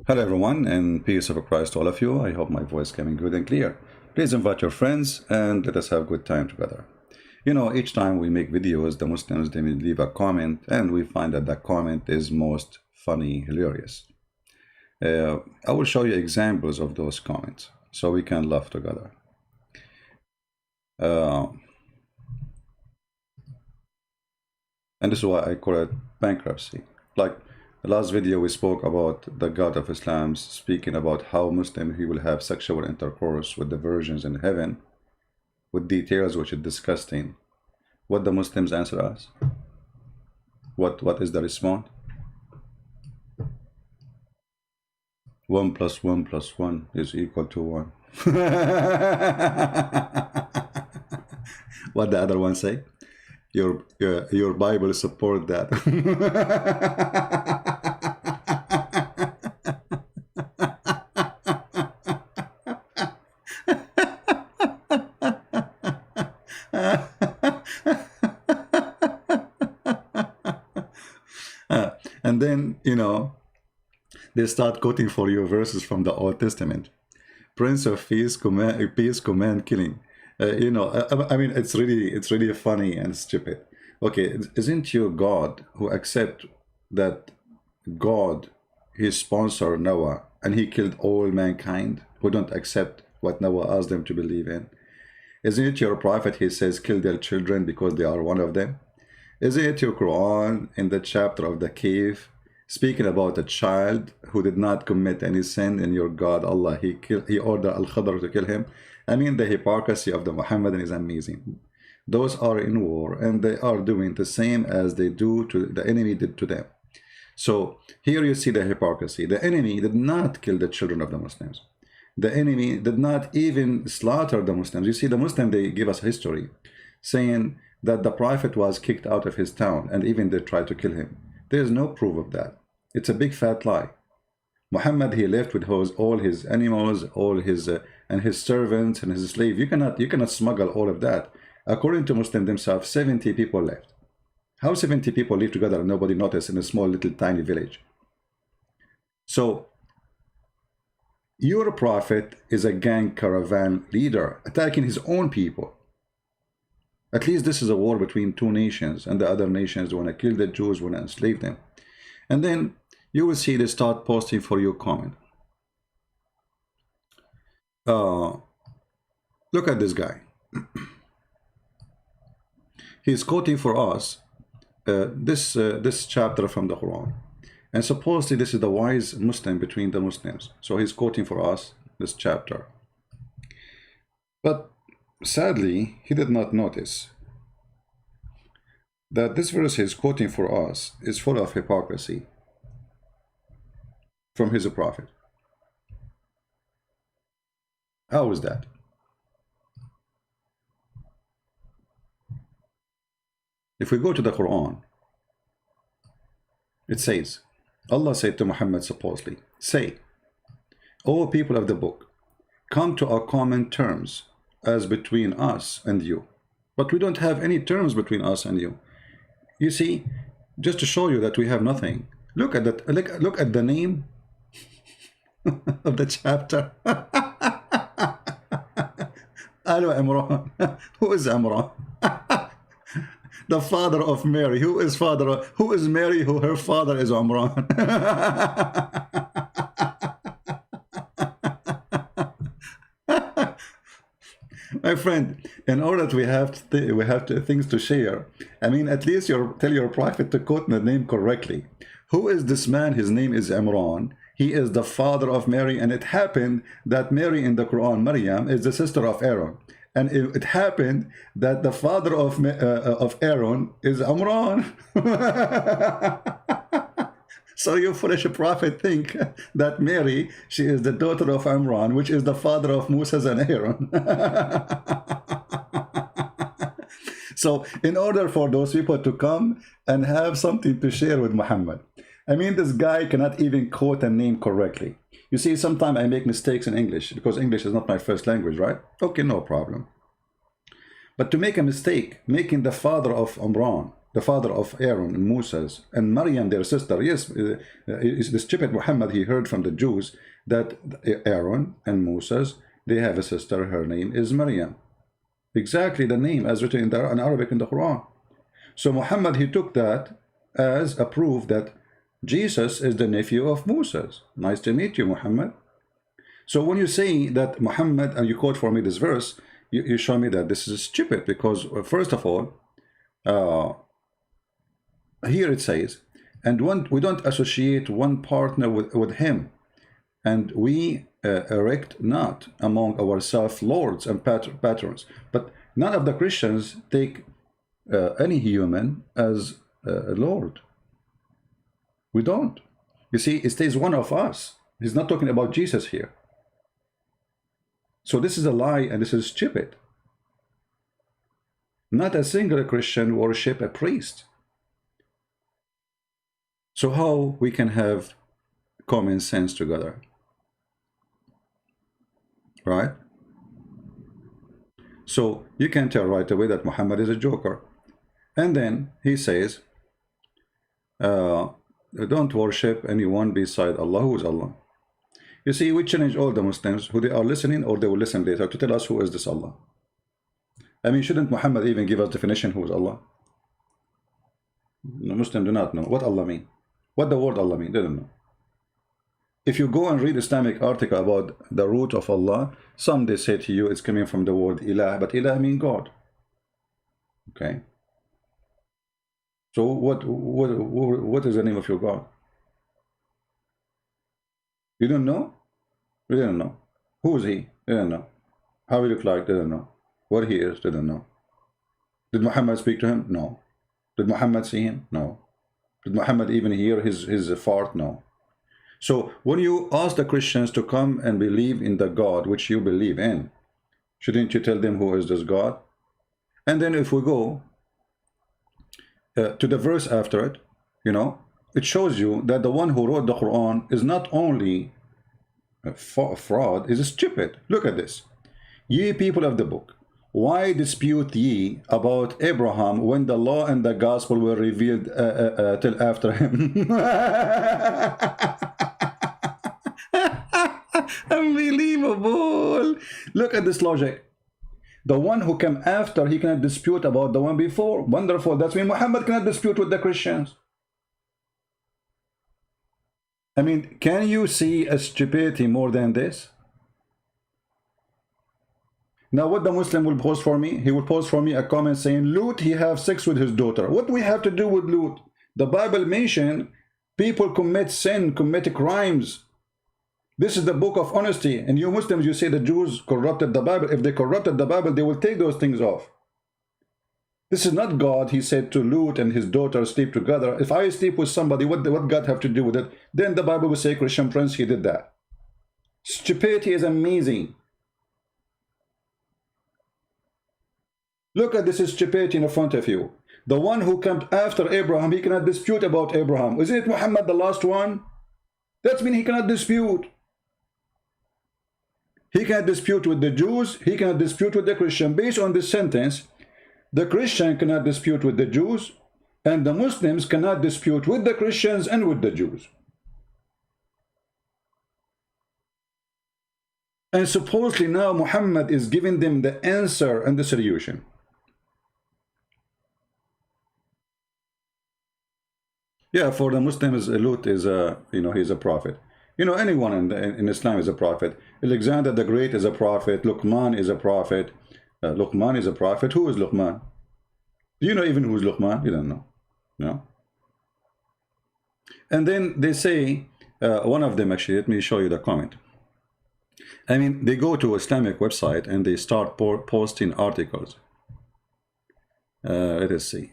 Hello everyone, and peace of Christ to all of you. I hope my voice is coming good and clear. Please invite your friends and let us have a good time together. You know, each time we make videos, the Muslims, they will leave a comment, and we find that that comment is most funny, hilarious. I will show you examples of those comments so we can laugh together. And this is why I call it bankruptcy. Like the last video, we spoke about the God of Islam speaking about how Muslim he will have sexual intercourse with the virgins in heaven, with details which is disgusting. What the Muslims answer us? What is the response? 1 + 1 + 1 is equal to 1. What the other one say? Your Bible support that. And then, you know, they start quoting for you verses from the Old Testament. Prince of Peace command killing. You know, I mean, it's really funny and stupid. Okay, isn't you God who accept that God, he sponsored Noah and he killed all mankind who don't accept what Noah asked them to believe in? Isn't it your prophet, he says, kill their children because they are one of them? Isn't it your Quran in the chapter of the cave speaking about a child who did not commit any sin, and your God Allah, he ordered Al-Khadr to kill him? I mean, the hypocrisy of the Mohammedan is amazing. Those are in war and they are doing the same as they do to the enemy did to them. So here you see the hypocrisy. The enemy did not kill the children of the Muslims. The enemy did not even slaughter the Muslims. You see, the Muslim, they give us history saying that the prophet was kicked out of his town and even they tried to kill him. There is no proof of that. It's a big fat lie. Muhammad, he left with all his animals, all his and his servants and his slaves. You cannot smuggle all of that. According to Muslims themselves, 70 people left. How 70 people live together and nobody noticed in a small little tiny village? So your prophet is a gang caravan leader attacking his own people. At least this is a war between two nations, and the other nations want to kill the Jews, want to enslave them. And then you will see they start posting for your comment. Look at this guy. He's quoting for us this chapter from the Quran, and supposedly this is the wise Muslim between the Muslims. So he's quoting for us this chapter, but sadly he did not notice that this verse he's quoting for us is full of hypocrisy from his prophet. How is that? If we go to the Quran, it says, Allah said to Muhammad supposedly, say, O people of the book, come to our common terms as between us and you. But we don't have any terms between us and you. You see, just to show you that we have nothing. Look at that. Look at the name of the chapter. Imran. Who is Imran? The father of Mary. Who is Mary? Who her father is Imran? My friend, in order that we have things to share, I mean, at least tell your prophet to quote the name correctly. Who is this man? His name is Imran. He is the father of Mary, and it happened that Mary in the Quran, Maryam, is the sister of Aaron. And it happened that the father of Aaron is Imran. So you foolish prophet think that Mary, she is the daughter of Imran, which is the father of Moses and Aaron. So in order for those people to come and have something to share with Muhammad, I mean, this guy cannot even quote a name correctly. You see, sometimes I make mistakes in English because English is not my first language, right? Okay, no problem. But to make a mistake, making the father of Imran the father of Aaron and Moses, and Maryam, their sister. Yes, the stupid Muhammad, he heard from the Jews that Aaron and Moses, they have a sister, her name is Maryam. Exactly the name as written in Arabic in the Quran. So Muhammad, he took that as a proof that Jesus is the nephew of Moses. Nice to meet you, Muhammad. So when you say that Muhammad, and you quote for me this verse, you show me that this is stupid, because first of all, here it says, and we don't associate one partner with him, and we erect not among ourselves lords and patrons. But none of the Christians take any human as a lord. We don't. You see, it stays one of us. He's not talking about Jesus here. So this is a lie, and this is stupid. Not a single Christian worship a priest. So how we can have common sense together? Right? So you can tell right away that Muhammad is a joker. And then he says, don't worship anyone beside Allah. Who is Allah? You see, we challenge all the Muslims who they are listening, or they will listen later, to tell us who is this Allah. I mean, shouldn't Muhammad even give us definition who is Allah? The Muslims do not know what Allah mean. What the word Allah mean, they don't know. If you go and read Islamic article about the root of Allah, some they say to you it's coming from the word ilah, but ilah means God. Okay. So what is the name of your God? You don't know? We didn't know. Who is he? They don't know. How he look like? They don't know. What he is? They don't know. Did Muhammad speak to him? No. Did Muhammad see him? No. Did Muhammad even hear his fart? No. So when you ask the Christians to come and believe in the God which you believe in, shouldn't you tell them who is this God? And then if we go to the verse after it, you know, it shows you that the one who wrote the Quran is not only a fraud, is stupid. Look at this. Ye people of the book, why dispute ye about Abraham when the law and the gospel were revealed till after him? Unbelievable. Look at this logic. The one who came after, he cannot dispute about the one before. Wonderful. That's when Muhammad cannot dispute with the Christians. I mean, can you see a stupidity more than this? Now what the Muslim will post for me? He will post for me a comment saying, Lut, he have sex with his daughter. What do we have to do with Lut? The Bible mentioned people commit sin, commit crimes. This is the book of honesty. And you Muslims, you say the Jews corrupted the Bible. If they corrupted the Bible, they will take those things off. This is not God. He said to Lut and his daughter sleep together. If I sleep with somebody, what God have to do with it? Then the Bible will say, Christian Prince, he did that. Stupidity is amazing. Look at this stupidity in front of you. The one who came after Abraham, he cannot dispute about Abraham. Isn't it Muhammad the last one? That means he cannot dispute. He cannot dispute with the Jews. He cannot dispute with the Christian. Based on this sentence, the Christian cannot dispute with the Jews, and the Muslims cannot dispute with the Christians and with the Jews. And supposedly now Muhammad is giving them the answer and the solution. Yeah, for the Muslims, Lut is a, he's a prophet. Anyone in Islam is a prophet. Alexander the Great is a prophet. Luqman is a prophet. Luqman is a prophet. Who is Luqman? Do you know even who is Luqman? You don't know. No. And then they say, one of them actually, let me show you the comment. I mean, they go to Islamic website and they start posting articles. Let us see.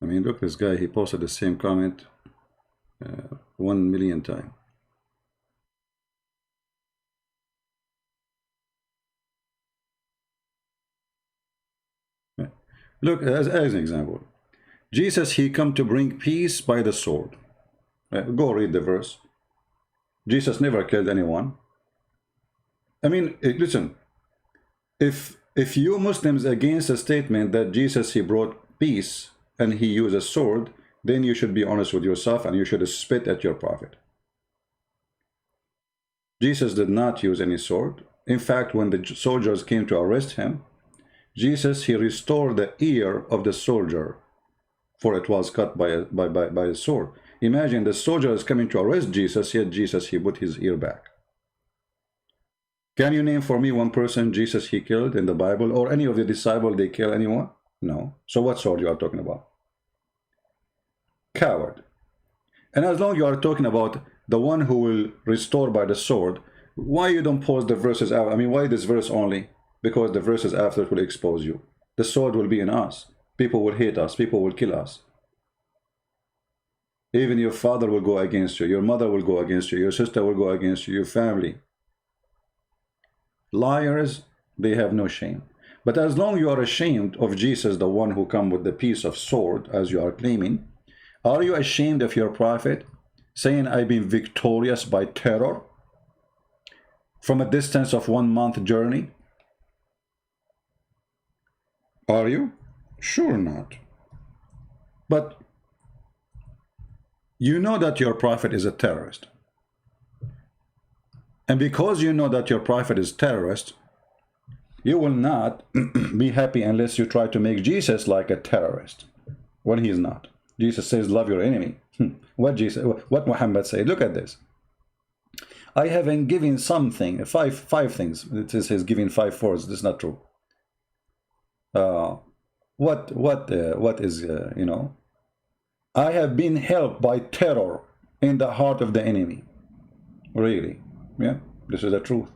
I mean, look, this guy, he posted the same comment 1 million times. Look, as an example, Jesus, he come to bring peace by the sword. Go read the verse. Jesus never killed anyone. I mean, listen, if you Muslims against a statement that Jesus, he brought peace and he used a sword, then you should be honest with yourself and you should spit at your prophet. Jesus did not use any sword. In fact, when the soldiers came to arrest him, Jesus, he restored the ear of the soldier, for it was cut by a sword. Imagine the soldier is coming to arrest Jesus, yet Jesus, he put his ear back. Can you name for me one person Jesus he killed in the Bible, or any of the disciples they kill anyone? No. So what sword you are talking about? Coward. And as long as you are talking about the one who will restore by the sword, why you don't pause the verses out? I mean, why this verse only? Because the verses after will expose you. The sword will be in us. People will hate us. People will kill us. Even your father will go against you. Your mother will go against you. Your sister will go against you. Your family. Liars, they have no shame. But as long as you are ashamed of Jesus, the one who come with the piece of sword, as you are claiming, are you ashamed of your prophet, saying, I've been victorious by terror from a distance of 1 month journey? Are you? Sure not. But you know that your prophet is a terrorist. And because you know that your prophet is terrorist, you will not be happy unless you try to make Jesus like a terrorist, when he is not. Jesus says, love your enemy. What Muhammad said, look at this. I haven't given something, five things. It says giving 5 fours. This is not true. What is, you know, I have been helped by terror in the heart of the enemy. Really? Yeah, this is the truth.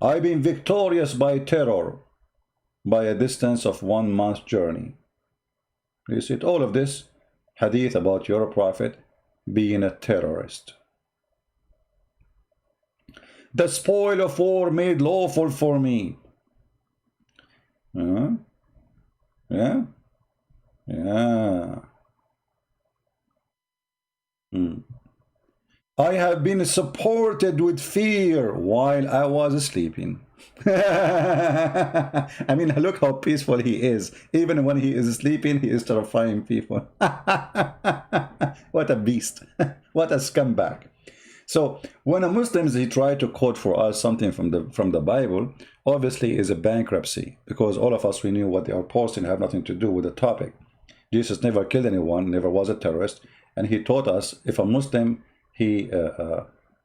I've been victorious by terror by a distance of 1 month journey. You see it, all of this hadith about your prophet being a terrorist. The spoil of war made lawful for me. Yeah. I have been supported with fear while I was sleeping. I mean, look how peaceful he is. Even when he is sleeping, he is terrifying people. What a beast. What a scumbag. So when a Muslims, he try to quote for us something from the Bible, obviously is a bankruptcy, because all of us, we knew what they are posting have nothing to do with the topic. Jesus never killed anyone, never was a terrorist, and he taught us if a Muslim he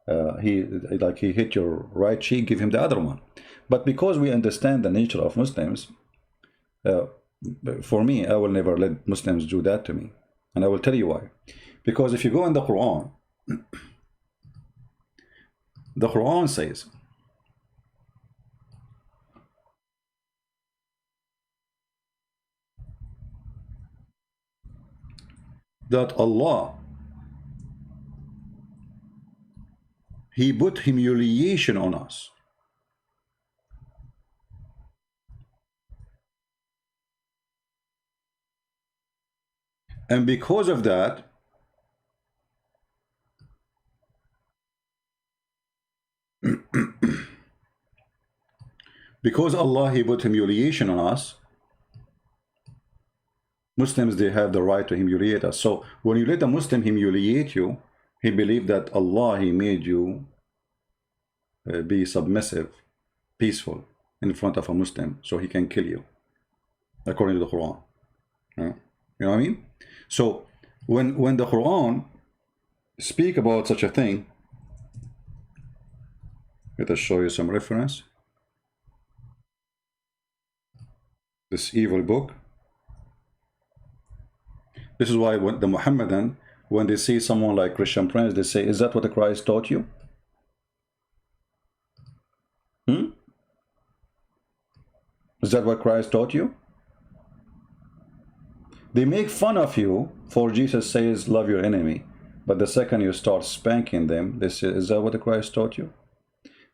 hit your right cheek, give him the other one. But because we understand the nature of Muslims, for me, I will never let Muslims do that to me, and I will tell you why. Because if you go in the Quran, the Quran says that Allah, he put humiliation on us. And because of that, because Allah, he put humiliation on us, Muslims, they have the right to humiliate us. So when you let a Muslim humiliate you, he believed that Allah, he made you be submissive, peaceful in front of a Muslim, so he can kill you, according to the Quran. You know what I mean? So when the Quran speak about such a thing, let us show you some reference. This evil book. This is why when the Mohammedan, when they see someone like Christian Prince, they say, is that what the Christ taught you? Is that what Christ taught you? They make fun of you for Jesus says, love your enemy. But the second you start spanking them, they say, is that what the Christ taught you?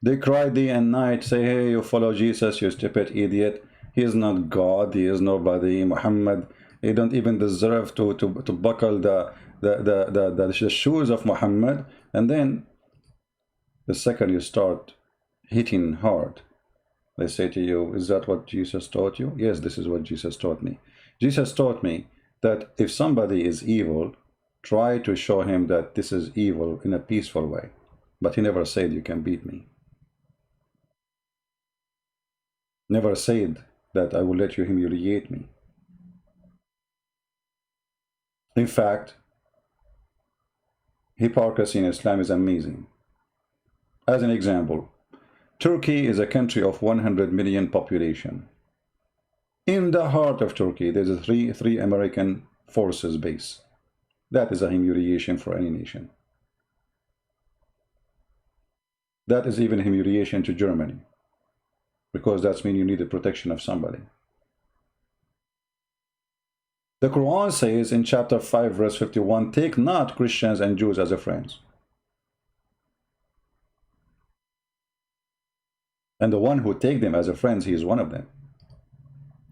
They cry day and night, say, hey, you follow Jesus, you stupid idiot. He is not God, he is nobody. Muhammad, he don't even deserve to buckle the shoes of Muhammad. And then The second you start hitting hard, they say to you, is that what Jesus taught you? Yes, this is what Jesus taught me. Jesus taught me that if somebody is evil, try to show him that this is evil in a peaceful way. But he never said you can beat me. Never said that I will let you humiliate me. In fact, hypocrisy in Islam is amazing. As an example, Turkey is a country of 100 million population. In the heart of Turkey, there's a three American forces base. That is a humiliation for any nation. That is even humiliation to Germany, because that means you need the protection of somebody. The Quran says in chapter 5 verse 51, take not Christians and Jews as a friends. And the one who take them as a friends, he is one of them.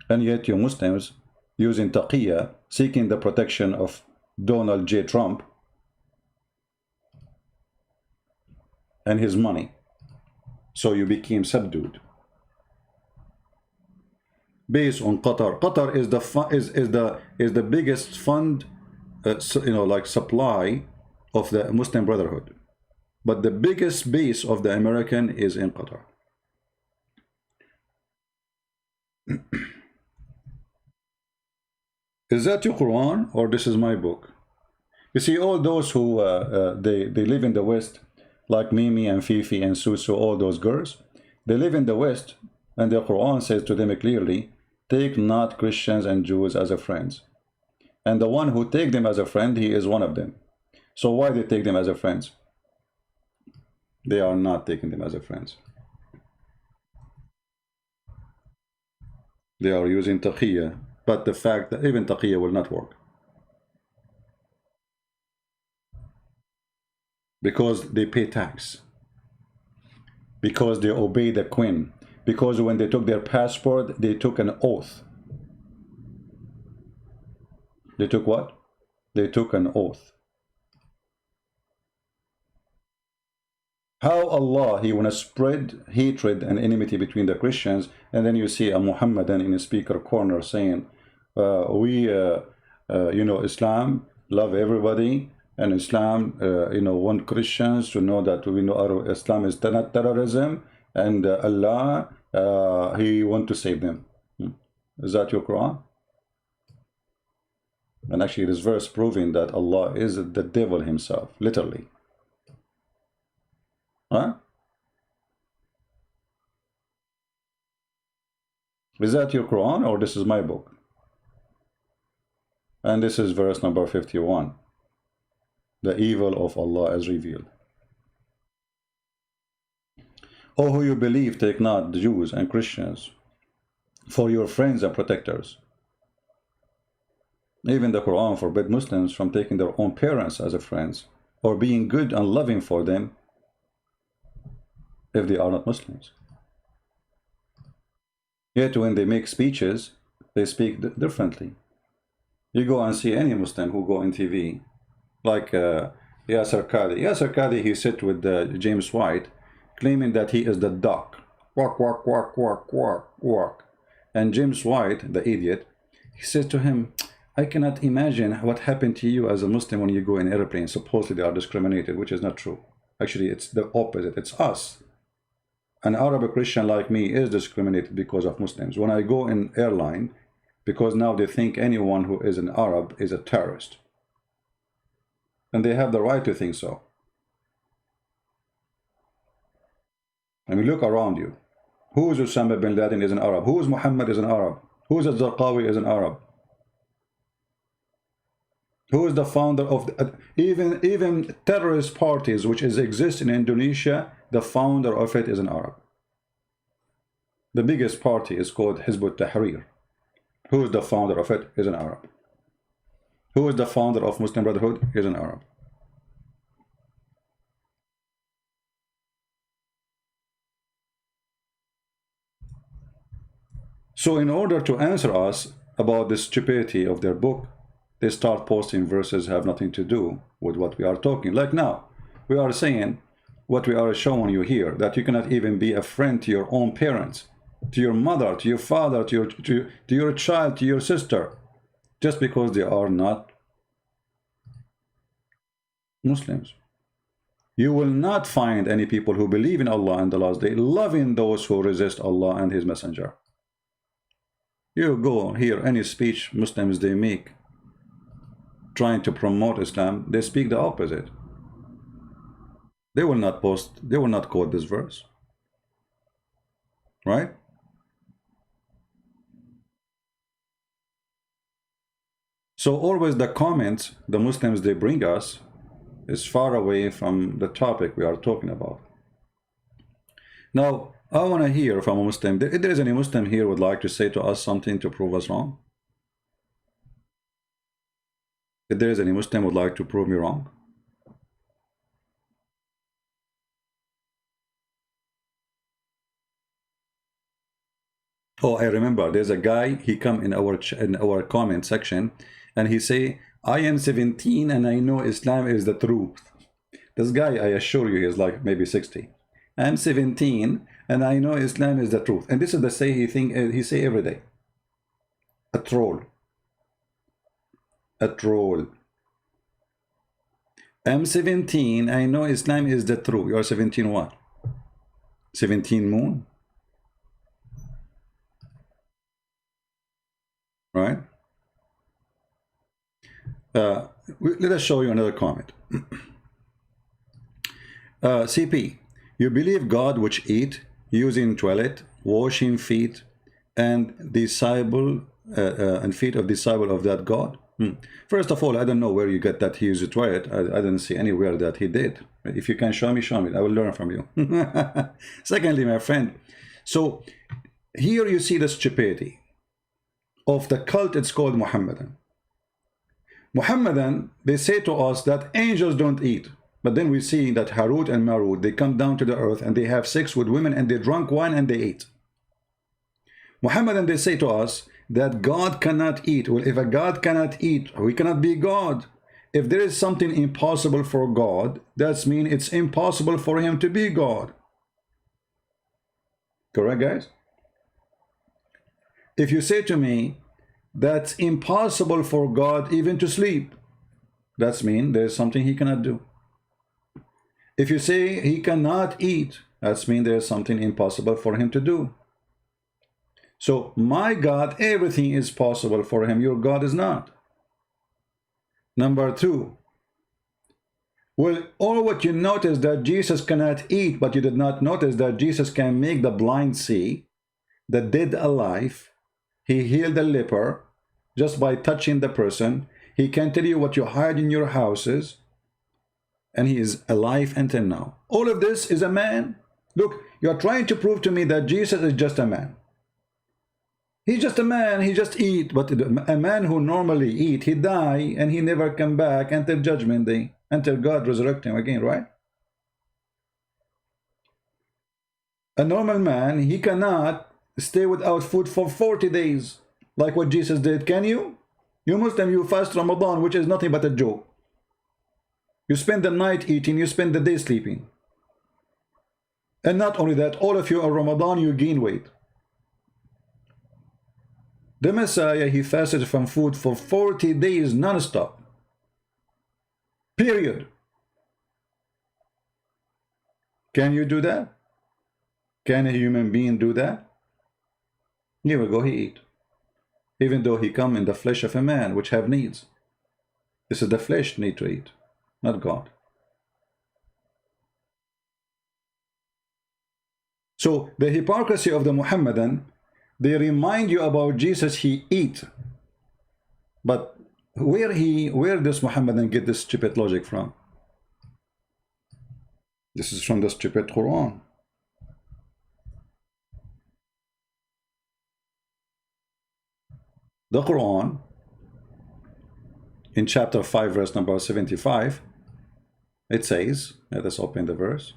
And yet you Muslims using taqiyya, seeking the protection of Donald J. Trump and his money, so you became subdued. Based on Qatar. Qatar is the biggest fund, like supply of the Muslim Brotherhood. But the biggest base of the American is in Qatar. Is that your Quran or this is my book? You see, all those who they live in the West, like Mimi and Fifi and Susu, all those girls, they live in the West, and the Quran says to them clearly, take not Christians and Jews as a friends. And the one who take them as a friend, he is one of them. So why they take them as a friends? They are not taking them as a friends. They are using taqiyya, but the fact that even taqiyya will not work. Because they pay tax. Because they obey the queen. Because when they took their passport, they took an oath. They took what? They took an oath. How Allah, He want to spread hatred and enmity between the Christians, and then you see a Mohammedan in a speaker corner saying, Islam love everybody, and Islam, want Christians to know that we know Islam is not terrorism, and Allah, He want to save them. Is that your Quran? And actually this verse proving that Allah is the devil himself, literally. Huh? Is that your Quran or this is my book? And this is verse number 51. The evil of Allah is revealed. O who you believe, take not the Jews and Christians for your friends and protectors. Even the Quran forbids Muslims from taking their own parents as a friends or being good and loving for them if they are not Muslims. Yet when they make speeches, they speak differently. You go and see any Muslim who go on TV, like Yasser Qadi. Yasser Qadi, he sit with James White, claiming that he is the duck. Quack, quack, quack, quack, quack, quack. And James White, the idiot, he said to him, I cannot imagine what happened to you as a Muslim when you go in airplane. Supposedly they are discriminated, which is not true. Actually, it's the opposite. It's us. An Arab Christian like me is discriminated because of Muslims. When I go in airline, because now they think anyone who is an Arab is a terrorist. And they have the right to think so. I mean, look around you. Who is Osama bin Laden is an Arab? Who is Muhammad is an Arab? Who is Al-Zarqawi is an Arab? Who is the founder of even terrorist parties which exist in Indonesia? The founder of it is an Arab. The biggest party is called Hizb ut-Tahrir. Who is the founder of it is an Arab. Who is the founder of Muslim Brotherhood is an Arab. So in order to answer us about the stupidity of their book, they start posting verses have nothing to do with what we are talking. Like now, we are saying, what we are showing you here, that you cannot even be a friend to your own parents, to your mother, to your father, to your child, to your sister, just because they are not Muslims. You will not find any people who believe in Allah and the last day loving those who resist Allah and His Messenger. You go hear any speech Muslims they make trying to promote Islam, they speak the opposite. They will not quote this verse. Right? So always the comments the Muslims they bring us is far away from the topic we are talking about. Now, I want to hear from a Muslim. If there is any Muslim here who would like to say to us something to prove us wrong. If there is any Muslim who would like to prove me wrong. Oh, I remember. There's a guy. He come in our comment section, and he say, "I am 17 and I know Islam is the truth." This guy, I assure you, is like maybe 60. I'm 17 and I know Islam is the truth. And this is the say he say every day. A troll. A troll. I'm 17. I know Islam is the truth. You are 17 what? 17 moon? Right? Let us show you another comment. CP, you believe God which eat, using toilet, washing feet, and disciple and feet of disciple of that God? First of all, I don't know where you get that he used a toilet. I didn't see anywhere that he did. If you can show me, show me. I will learn from you. Secondly, my friend, so here you see the stupidity of the cult. It's called Mohammedan. Mohammedan, they say to us that angels don't eat. But then we see that Harut and Marut, they come down to the earth and they have sex with women and they drunk wine and they eat. Mohammedan, they say to us that God cannot eat. Well, if a God cannot eat, we cannot be God. If there is something impossible for God, that means it's impossible for him to be God. Correct, guys? If you say to me, that's impossible for God even to sleep, that means there's something he cannot do. If you say he cannot eat, that means there's something impossible for him to do. So my God, everything is possible for him. Your God is not. Number two, well, all what you notice that Jesus cannot eat, but you did not notice that Jesus can make the blind see, the dead alive. He healed the leper just by touching the person. He can tell you what you hide in your houses. And he is alive until now. All of this is a man. Look, you are trying to prove to me that Jesus is just a man. He's just a man, he just eat. But a man who normally eat, he die and he never come back until judgment day, until God resurrect him again, right? A normal man, he cannot stay without food for 40 days like what Jesus did. Can you? You Muslim, you fast Ramadan, which is nothing but a joke. You spend the night eating, you spend the day sleeping. And not only that, all of you on Ramadan, you gain weight. The Messiah, he fasted from food for 40 days non-stop. Period. Can you do that? Can a human being do that? Here we go, he eat. Even though he come in the flesh of a man, which have needs. This is the flesh need to eat, not God. So the hypocrisy of the Mohammedan, they remind you about Jesus, he eat. But where does Mohammedan get this stupid logic from? This is from the stupid Quran. The Quran, in chapter 5, verse number 75, it says, let us open the verse.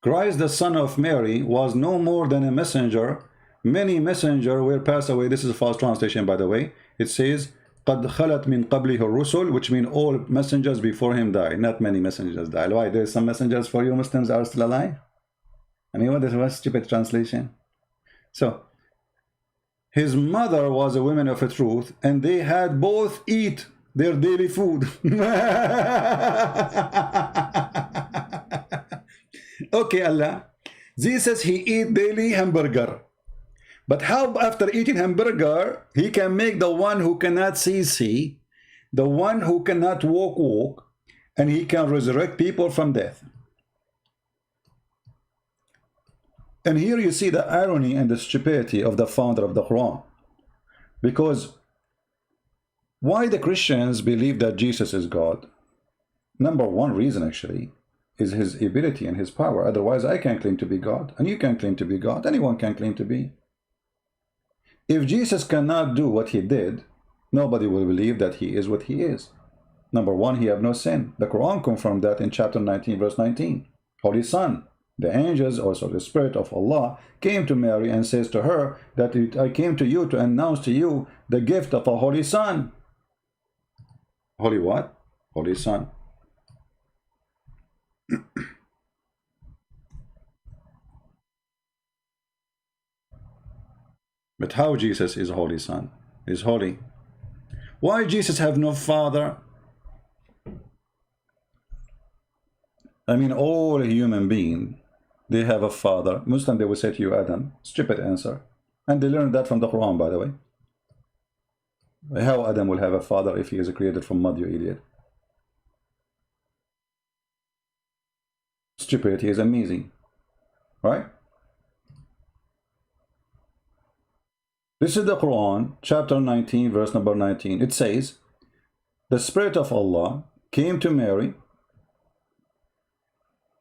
Christ, the son of Mary, was no more than a messenger many messengers were passed away. This is a false translation, by the way. It says قَدْ خَلَتْ مِنْ قَبْلِهِ الرُّسُلُ, which means all messengers before him died. Not many messengers died. Why? There's some messengers for you Muslims are still alive? I mean, what is a stupid translation? So, his mother was a woman of a truth, and they had both eat their daily food. Okay, Allah. Jesus, he eat daily hamburger. But how after eating hamburger, he can make the one who cannot see, the one who cannot walk, and he can resurrect people from death. And here you see the irony and the stupidity of the founder of the Quran. Because why the Christians believe that Jesus is God? Number one reason actually is his ability and his power. Otherwise I can claim to be God, and you can claim to be God. Anyone can claim to be. If Jesus cannot do what he did, nobody will believe that he is what he is. Number one, he have no sin. The Quran confirmed that in chapter 19, verse 19. Holy Son, the angels, also the Spirit of Allah, came to Mary and says to her that I came to you to announce to you the gift of a Holy Son. Holy what? Holy Son. But how Jesus is Holy Son? Is holy. Why Jesus have no father? I mean, all human beings, they have a father. Muslim, they will say to you, Adam. Stupid answer. And they learned that from the Quran, by the way. How Adam will have a father if he is created from mud, you idiot? Stupidity is amazing. Right? This is the Quran, chapter 19, verse number 19. It says, the Spirit of Allah came to Mary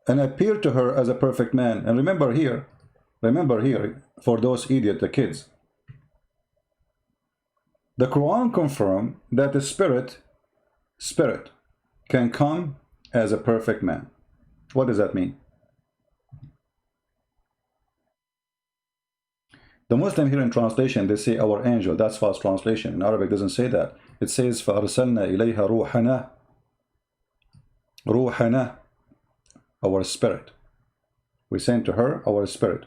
and appeared to her as a perfect man. And remember here, for those idiot, the kids, the Quran confirmed that the Spirit can come as a perfect man. What does that mean? The Muslim here in translation, they say our angel. That's false translation. In Arabic, it doesn't say that. It says فَأَرْسَلْنَا إِلَيْهَا رُوحَنَا. Ruhana, our spirit. We sent to her our spirit.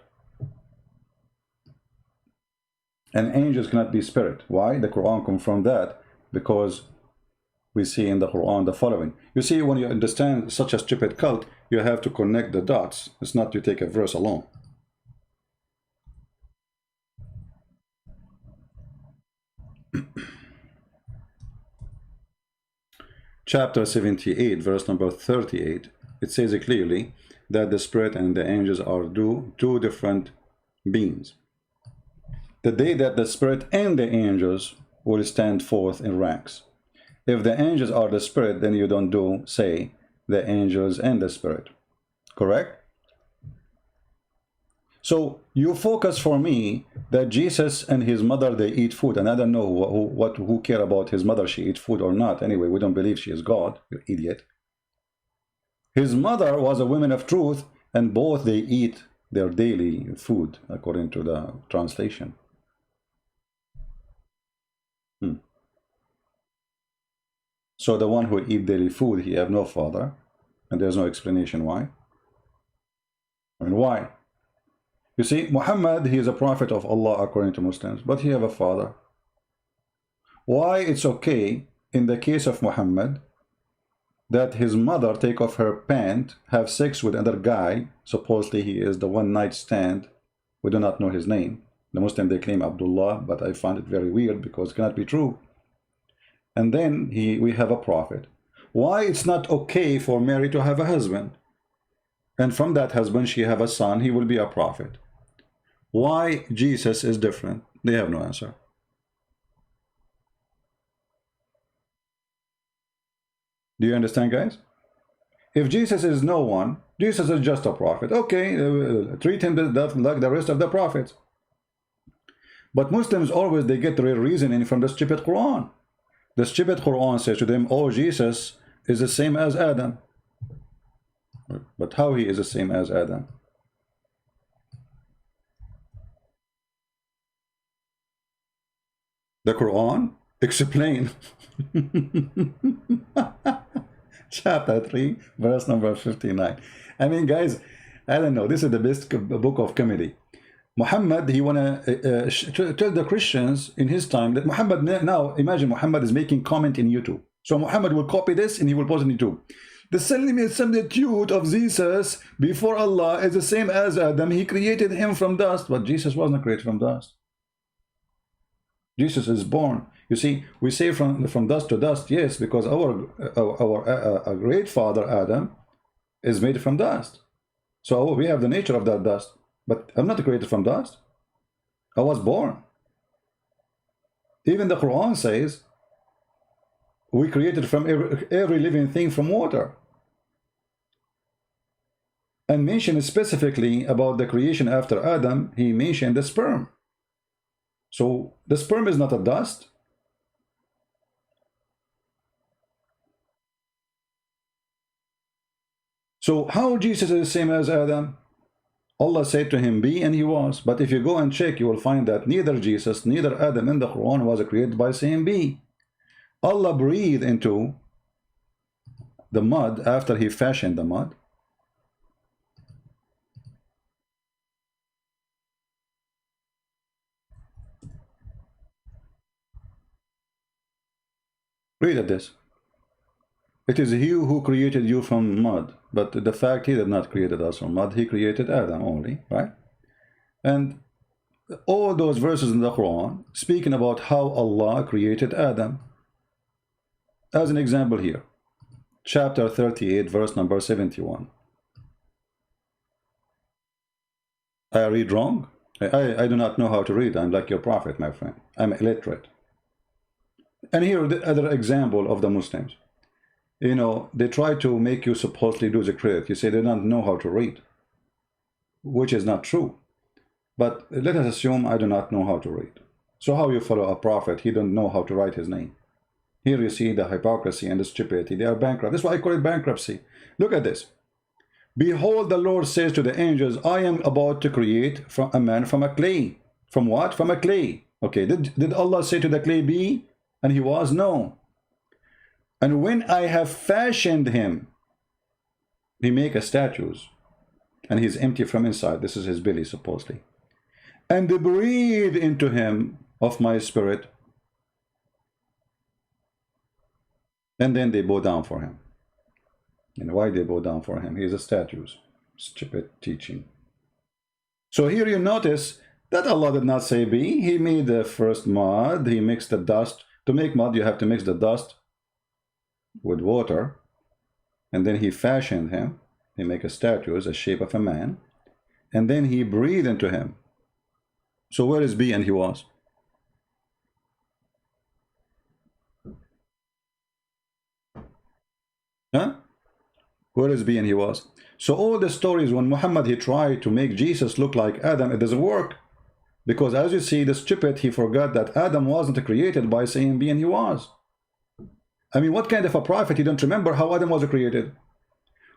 And angels cannot be spirit. Why? The Quran confirmed that. Because we see in the Quran the following. You see, when you understand such a stupid cult, you have to connect the dots. It's not to take a verse alone. Chapter 78, verse number 38, it says clearly that the Spirit and the angels are two different beings. The day that the Spirit and the angels will stand forth in ranks. If the angels are the Spirit, then you don't say the angels and the Spirit. Correct? So you focus for me that Jesus and his mother, they eat food, and I don't know who care about his mother, she eat food or not. Anyway, we don't believe she is God, you idiot. His mother was a woman of truth, and both they eat their daily food, according to the translation. So the one who eat daily food, he have no father, and there's no explanation why. I mean, why? You see, Muhammad, he is a prophet of Allah according to Muslims, but he have a father. Why it's okay in the case of Muhammad that his mother take off her pant, have sex with another guy, supposedly he is the one night stand, we do not know his name. The Muslim, they claim Abdullah, but I find it very weird because it cannot be true. And then we have a prophet. Why it's not okay for Mary to have a husband? And from that husband she have a son, he will be a prophet. Why Jesus is different? They have no answer. Do you understand, guys? If Jesus is no one, Jesus is just a prophet. Okay, treat him like the rest of the prophets. But Muslims always, they get their reasoning from the stupid Quran. The stupid Quran says to them, oh, Jesus is the same as Adam. But how he is the same as Adam? The Quran explain. Chapter 3, verse number 59. I mean, guys, I don't know. This is the best book of comedy. Muhammad, he wanna tell the Christians in his time that Muhammad, now imagine Muhammad is making comment in YouTube. So Muhammad will copy this and he will post it in YouTube. The similitude of Jesus before Allah is the same as Adam. He created him from dust, but Jesus wasn't created from dust. Jesus is born. You see, we say from dust to dust, yes, because our great father Adam is made from dust. So we have the nature of that dust. But I'm not created from dust. I was born. Even the Quran says we created from every living thing from water. And mentioned specifically about the creation after Adam, he mentioned the sperm. So the sperm is not a dust. So how Jesus is the same as Adam? Allah said to him, be, and he was. But if you go and check, you will find that neither Jesus, neither Adam in the Quran was created by saying be. Allah breathed into the mud after he fashioned the mud. Read at this. It is he who created you from mud, but the fact he did not create us from mud, he created Adam only, right? And all those verses in the Quran speaking about how Allah created Adam. As an example here, chapter 38, verse number 71. I read wrong? I do not know how to read. I'm like your prophet, my friend. I'm illiterate. And here the other example of the Muslims. You know, they try to make you supposedly do the credit. You say they don't know how to read, which is not true. But let us assume I do not know how to read. So how you follow a prophet? He don't know how to write his name. Here you see the hypocrisy and the stupidity. They are bankrupt. That's why I call it bankruptcy. Look at this. Behold, the Lord says to the angels, I am about to create from a man from a clay. From what? From a clay. Okay, did Allah say to the clay be? And he was? No. And when I have fashioned him, he make a statues, and he's empty from inside. This is his belly, supposedly. And they breathe into him of my spirit, and then they bow down for him. And why they bow down for him? He's a statues. Stupid teaching. So here you notice that Allah did not say be. He made the first mud. He mixed the dust. To make mud, you have to mix the dust with water, and then he fashioned him. He make a statue as a shape of a man, and then he breathed into him. So where is be and he was? Huh? Where is be and he was? So all the stories when Muhammad he tried to make Jesus look like Adam, it doesn't work, because as you see, the stupid, he forgot that Adam wasn't created by saying be and he was. I mean, what kind of a prophet he don't remember how Adam was created?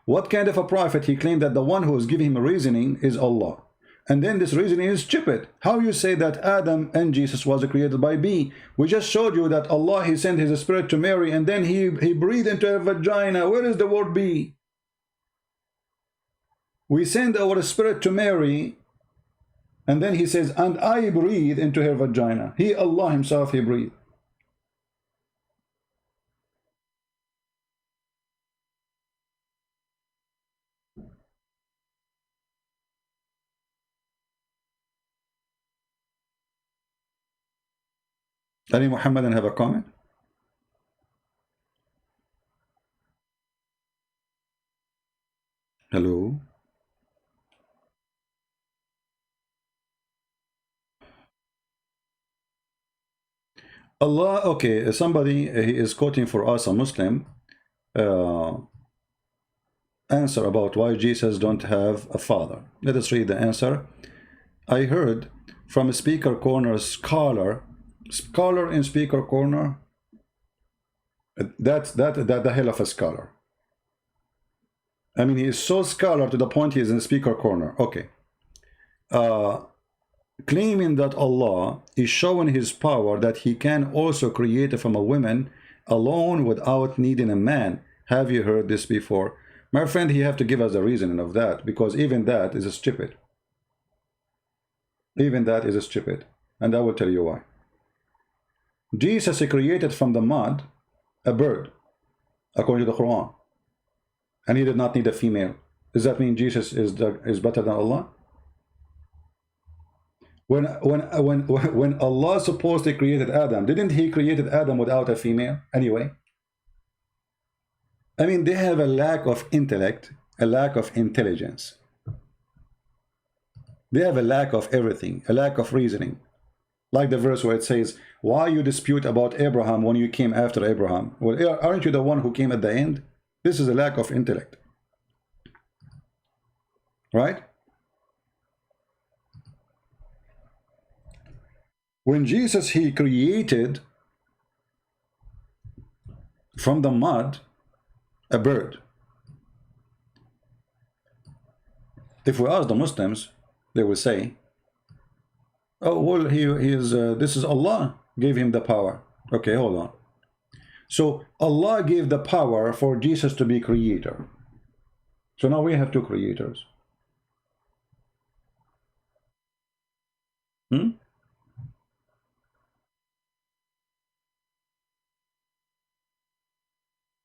What kind of a prophet he claimed that the one who is giving him reasoning is Allah? And then this reasoning is stupid. How you say that Adam and Jesus was created by be? We just showed you that Allah, he sent his spirit to Mary, and then he breathed into her vagina. Where is the word be? We send our spirit to Mary, and then he says, and I breathe into her vagina. He, Allah himself, he breathed. Any Mohammedan have a comment? Hello? Allah, okay, somebody, he is quoting for us, a Muslim, answer about why Jesus don't have a father. Let us read the answer. I heard from a speaker corner scholar in speaker corner, that's the hell of a scholar. I mean, he is so scholar to the point he is in speaker corner. Okay. claiming that Allah is showing his power that he can also create from a woman alone without needing a man. Have you heard this before? My friend, he have to give us the reasoning of that, because even that is stupid. Even that is stupid. And I will tell you why. Jesus created from the mud a bird, according to the Quran. And he did not need a female. Does that mean Jesus is better than Allah? When Allah supposedly created Adam, didn't he created Adam without a female anyway? I mean, they have a lack of intellect, a lack of intelligence. They have a lack of everything, a lack of reasoning. Like the verse where it says, why you dispute about Abraham when you came after Abraham? Well, aren't you the one who came at the end? This is a lack of intellect. Right? When Jesus, he created from the mud a bird. If we ask the Muslims, they will say, oh, well, this is Allah gave him the power. Okay, hold on. So Allah gave the power for Jesus to be creator. So now we have two creators.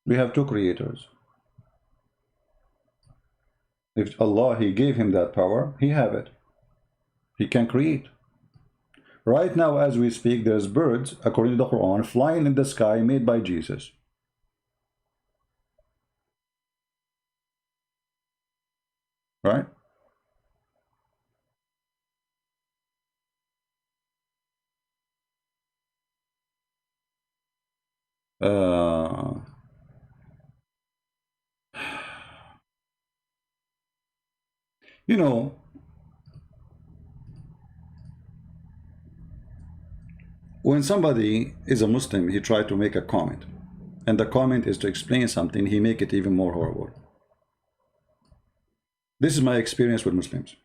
We have two creators. If Allah, he gave him that power, he have it. He can create. Right now, as we speak, there's birds, according to the Quran, flying in the sky made by Jesus. Right? You know, when somebody is a Muslim, he tries to make a comment, and the comment is to explain something, he make it even more horrible. This is my experience with Muslims.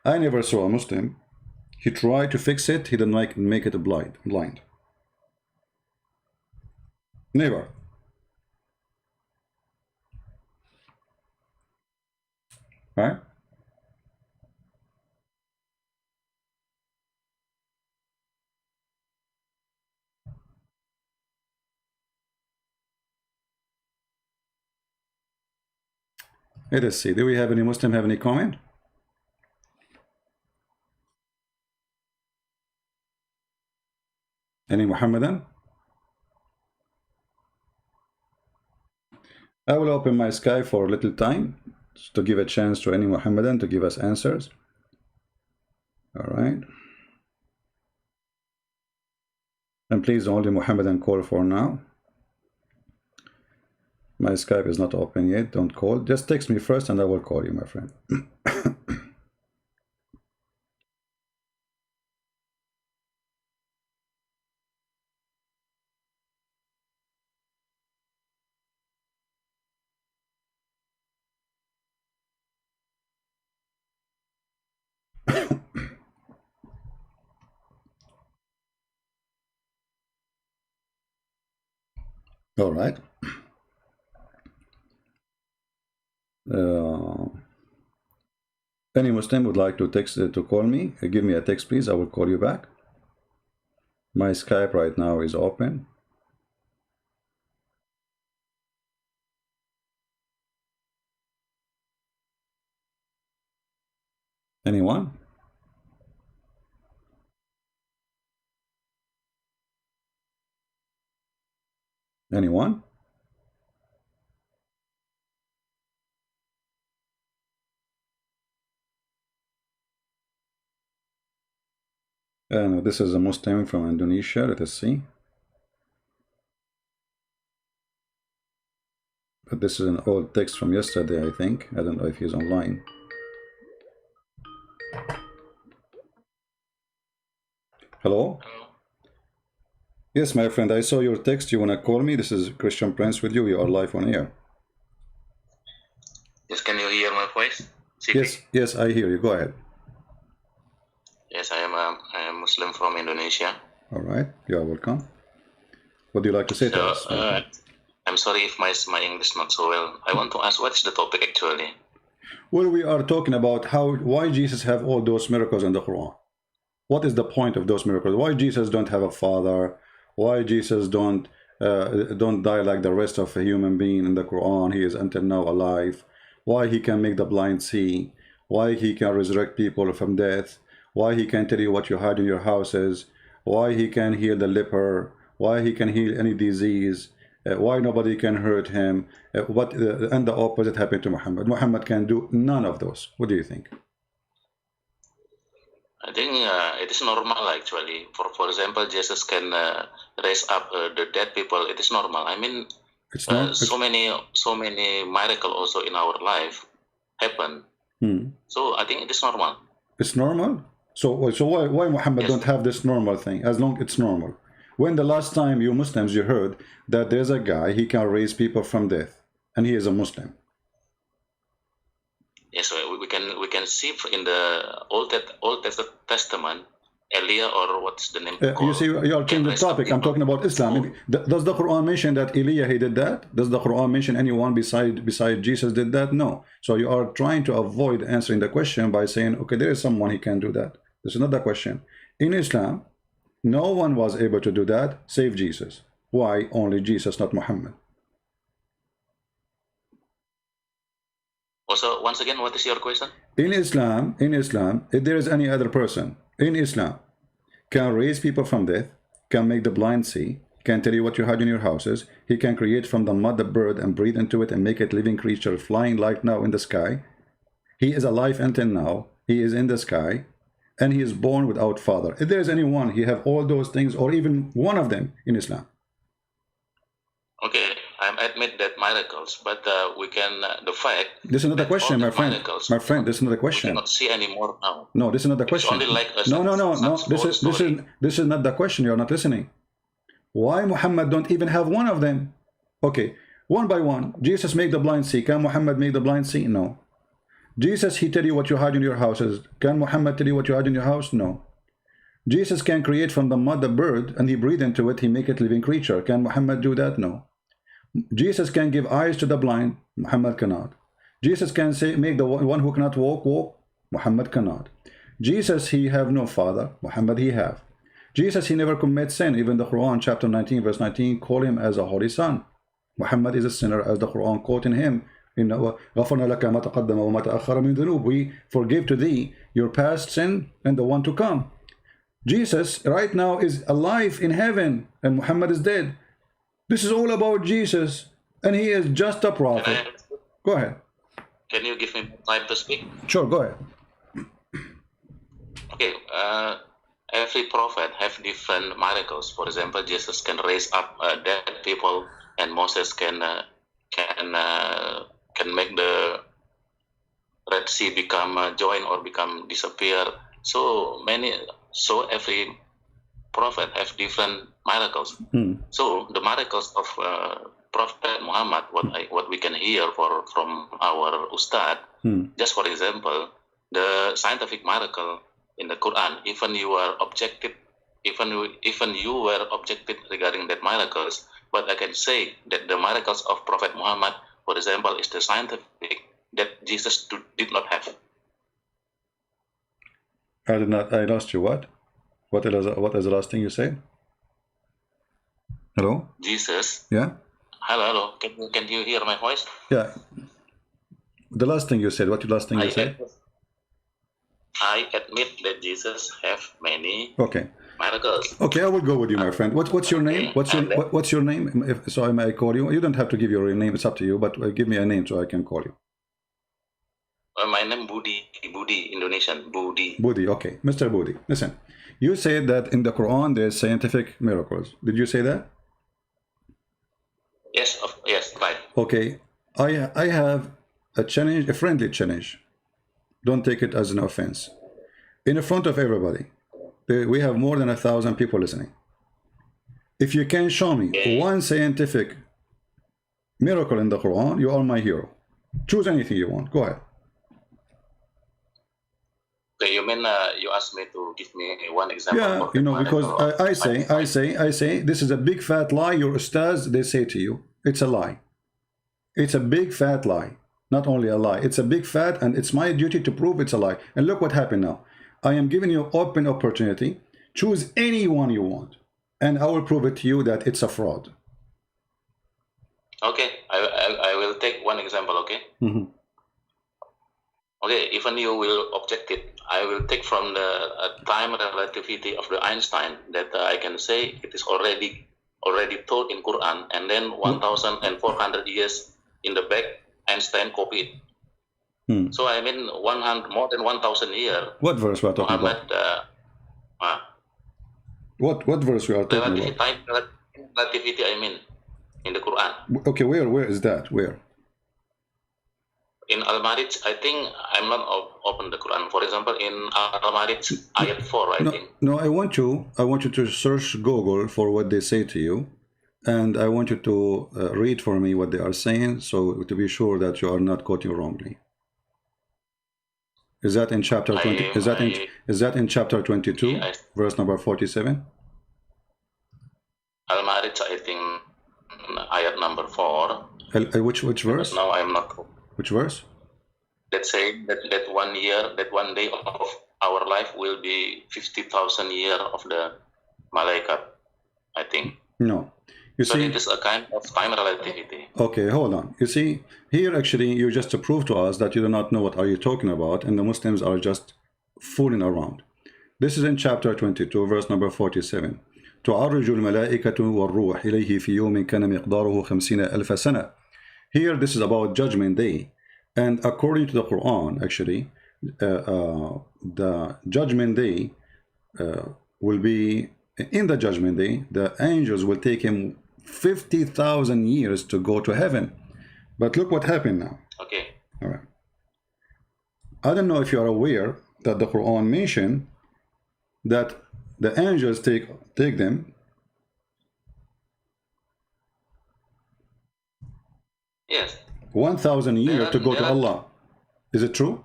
I never saw a Muslim, he tried to fix it, he didn't make it blind. Never. Right? Let us see. Do we have any Muslim have any comment? Any Mohammedan? I will open my Skype for a little time to give a chance to any Mohammedan to give us answers. All right. And please only Mohammedan call for now. My Skype is not open yet. Don't call. Just text me first and I will call you, my friend. All right. Any Muslim would like to text to call me, give me a text, please. I will call you back. My Skype right now is open. Anyone? Anyone? No, this is a Muslim from Indonesia. Let us see. But this is an old text from yesterday, I think. I don't know if he's online. Hello? Hello. Yes, my friend, I saw your text. You want to call me? This is Christian Prince with you. We are live on air. Yes, can you hear my voice? Yes, yes, I hear you. Go ahead. Yes, I am Muslim from Indonesia. All right, you are welcome. What do you like to say to us? I'm sorry if my English not so well. I want to ask, what's the topic actually? Well, we are talking about why Jesus have all those miracles in the Quran. What is the point of those miracles? Why Jesus don't have a father? Why Jesus don't die like the rest of a human being in the Quran? He is until now alive. Why he can make the blind see? Why he can resurrect people from death? Why he can tell you what you had in your houses? Why he can heal the leper? Why he can heal any disease? Why nobody can hurt him? And the opposite happened to Muhammad. Muhammad can do none of those. What do you think? I think it is normal actually. For example, Jesus can raise up the dead people. It is normal. I mean, It's not. so many miracles also in our life happen. So I think it is normal. It's normal. So why Muhammad don't have this normal thing? As long it's normal. When the last time you Muslims you heard that there's a guy he can raise people from death and he is a Muslim? Yes, we can see in the Old Testament, Auliya, or what's the name? You see, you are changing the topic. I'm talking about Islam. Does the Quran mention that Auliya he did that? Does the Quran mention anyone beside Jesus did that? No. So you are trying to avoid answering the question by saying, okay, there is someone he can do that. This is not the question. In Islam, no one was able to do that save Jesus. Why only Jesus, not Muhammad? Also, once again, what is your question? In Islam, if there is any other person in Islam can raise people from death, can make the blind see, can tell you what you had in your houses, he can create from the mud a bird and breathe into it and make it living creature flying like now in the sky. He is alive until now. He is in the sky. And he is born without father. If there is anyone, he have all those things, or even one of them in Islam. Okay, I admit that miracles, but we can the fact. This is not a question, my friend. My friend, this is not a question. We cannot see anymore now. No, this is not the question. It's only like no. This is not the question. You are not listening. Why Muhammad don't even have one of them? Okay, one by one. Jesus make the blind see. Can Muhammad make the blind see? No. Jesus, he tell you what you had in your houses. Can Muhammad tell you what you had in your house? No. Jesus can create from the mud a bird and he breathe into it, he make it living creature. Can Muhammad do that? No. Jesus can give eyes to the blind. Muhammad cannot. Jesus can say, make the one who cannot walk. Muhammad cannot. Jesus, he have no father. Muhammad, he have. Jesus, he never commit sin. Even the Quran chapter 19 verse 19 call him as a holy son. Muhammad is a sinner as the Quran quoting him. We forgive to thee your past sin and the one to come. Jesus right now is alive in heaven and Muhammad is dead. This is all about Jesus and he is just a prophet. Go ahead. Can you give me time to speak? Sure, go ahead. Okay, every prophet have different miracles. For example, Jesus can raise up dead people and Moses can make the Red Sea become join or become disappear. So every prophet have different miracles. So the miracles of Prophet Muhammad, what we can hear from our Ustad, just for example, the scientific miracle in the Quran, even you were objective regarding that miracles, but I can say that the miracles of Prophet Muhammad, for example, is the scientific that Jesus did not have. I lost you. What? What is the last thing you said? Hello? Jesus. Yeah? Hello. Can you hear my voice? Yeah. The last thing you said. What the last thing you said? I admit that Jesus have many miracles. Okay, I will go with you, my friend. What's your name? What's your name? So I may call you. You don't have to give your real name. It's up to you. But give me a name so I can call you. My name Budi, Indonesian, Budi. Budi, okay. Mr. Budi, listen. You said that in the Quran there's scientific miracles. Did you say that? Yes, right. Okay. I have a challenge, a friendly challenge. Don't take it as an offense. In front of everybody, we have more than 1,000 people listening. If you can show me one scientific miracle in the Quran, you are my hero. Choose anything you want. Go ahead. Okay, you mean you asked me to give me one example? Yeah, for you that know, because miracle? I say, this is a big fat lie. Your ustaz, they say to you, it's a lie. It's a big fat lie. Not only a lie, it's a big fat, and it's my duty to prove it's a lie. And look what happened now. I am giving you open opportunity. Choose anyone you want, and I will prove it to you that it's a fraud. Okay, I will take one example, okay? Mm-hmm. Okay, even you will object it, I will take from the time relativity of the Einstein that I can say it is already told in Quran, and then 1,400 years in the back, Einstein copied. So I mean more than 1,000 years. What verse we are talking Muhammad, about? What verse we are talking about? Time relativity, I mean, in the Quran. Okay, where is that? Where? In Al-Marij, I think I'm not open the Quran. For example, in Al-Marij, ayat 4, I think. No, I want you to search Google for what they say to you, and I want you to read for me what they are saying, so to be sure that you are not quoting wrongly. Is that in chapter 20? Is that in chapter 22, verse number 47? Al-Marij, I think, ayat number 4. Which verse? No, I'm not. Which verse? Let's say that 1 year, that 1 day of our life will be 50,000 years of the malaikat, I think. No. You see, it is a kind of time relativity. Okay, hold on. You see, here actually you just prove to us that you do not know what are you talking about, and the Muslims are just fooling around. This is in chapter 22, verse number 47. تعرج الملائكة والروح إليه في يوم كان مقداره 50,000 سنة. Here, this is about Judgment Day, and according to the Quran, actually, the Judgment Day will be in the Judgment Day. The angels will take him 50,000 years to go to heaven. But look what happened now. Okay. All right. I don't know if you are aware that the Quran mentioned that the angels take them. Yes. 1,000 years to go to Allah. Is it true?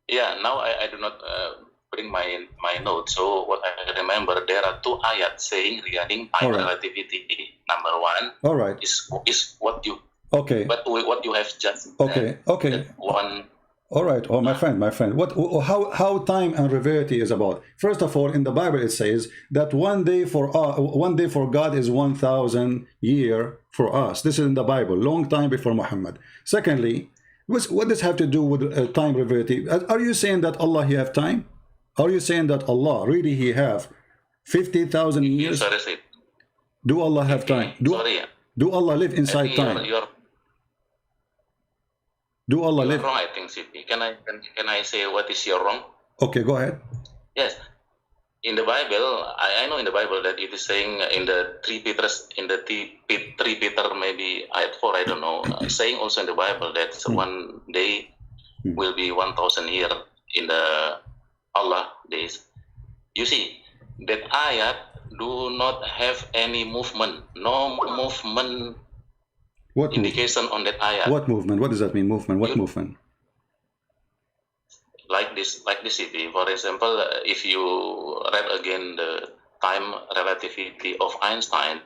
Yeah, now I do not bring my notes. So what I remember, there are 2 ayats saying regarding time relativity. Number 1 all right. is what you what you have just okay. One. All right. Oh, my friend. How time and relativity is about? First of all, in the Bible it says that 1 day for God is 1,000 years for us. This is in the Bible, long time before Muhammad. Secondly, what does have to do with time relativity? Are you saying that Allah he have time? Are you saying that Allah really he have 50,000 years? Do Allah have time? Do Allah live inside time? Do Allah live? Wrong, I think, CP. Can I say what is your wrong? Okay, go ahead. Yes. In the Bible, I know in the Bible that it is saying in the 3 Peter, maybe ayat 4, I don't know, saying also in the Bible that 1 day will be 1,000 years in the Allah days. You see, that ayat do not have any movement, no movement. What indication on that ayat? What movement? What does that mean? Movement? What movement? Like this, CP. For example, if you read again the time relativity of Einstein,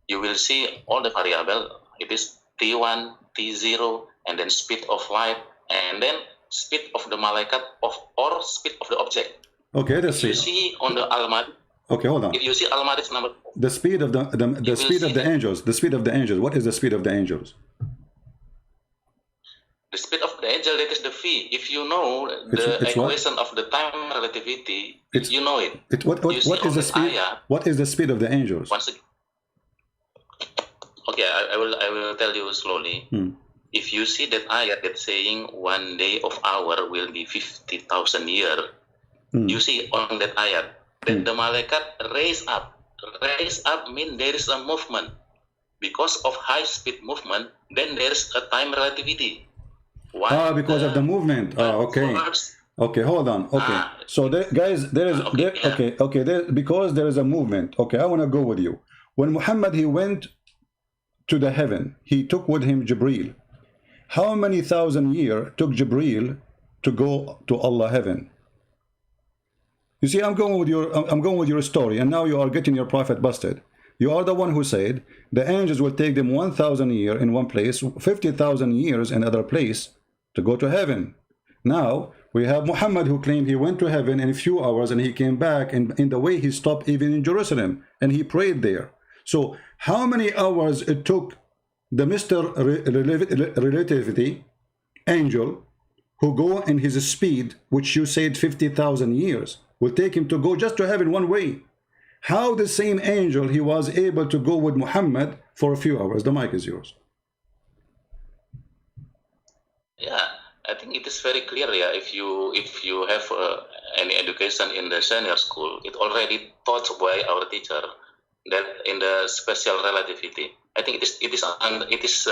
you will see all the variable. It is T1, T0, and then speed of light, and then speed of the malaikat or speed of the object. Okay, let's see. You see on the Al-Marij. Okay, hold on. If you see Al-Marij number, the speed of the speed of the angels. The speed of the angels. What is the speed of the angels? The speed of the angel, that is the v. If you know the equation of the time relativity, you know it. What is the speed? What is the speed of the angels? Okay, I will tell you slowly. If you see that ayat that's saying 1 day of hour will be 50,000 years, you see on that ayat that the malaikat raise up. Raise up means there is a movement. Because of high speed movement, then there is a time relativity. Because of the movement. Okay. Okay, hold on. Okay. So guys, there is because there is a movement. Okay, I want to go with you. When Muhammad he went to the heaven, he took with him Jibreel. How many thousand years took Jibreel to go to Allah heaven. You see, I'm going with your story, and now you are getting your prophet busted. You are the one who said the angels will take them 1,000 years in one place, 50,000 years in another place to go to heaven. Now we have Muhammad who claimed he went to heaven in a few hours and he came back, and in the way he stopped even in Jerusalem and he prayed there. So how many hours it took the Mr. Relativity angel who go in his speed, which you said 50,000 years, will take him to go just to heaven one way? How the same angel he was able to go with Muhammad for a few hours? The mic is yours. Yeah, I think it is very clear. Yeah, if you have any education in the senior school, it already taught by our teacher that in the special relativity. I think it is.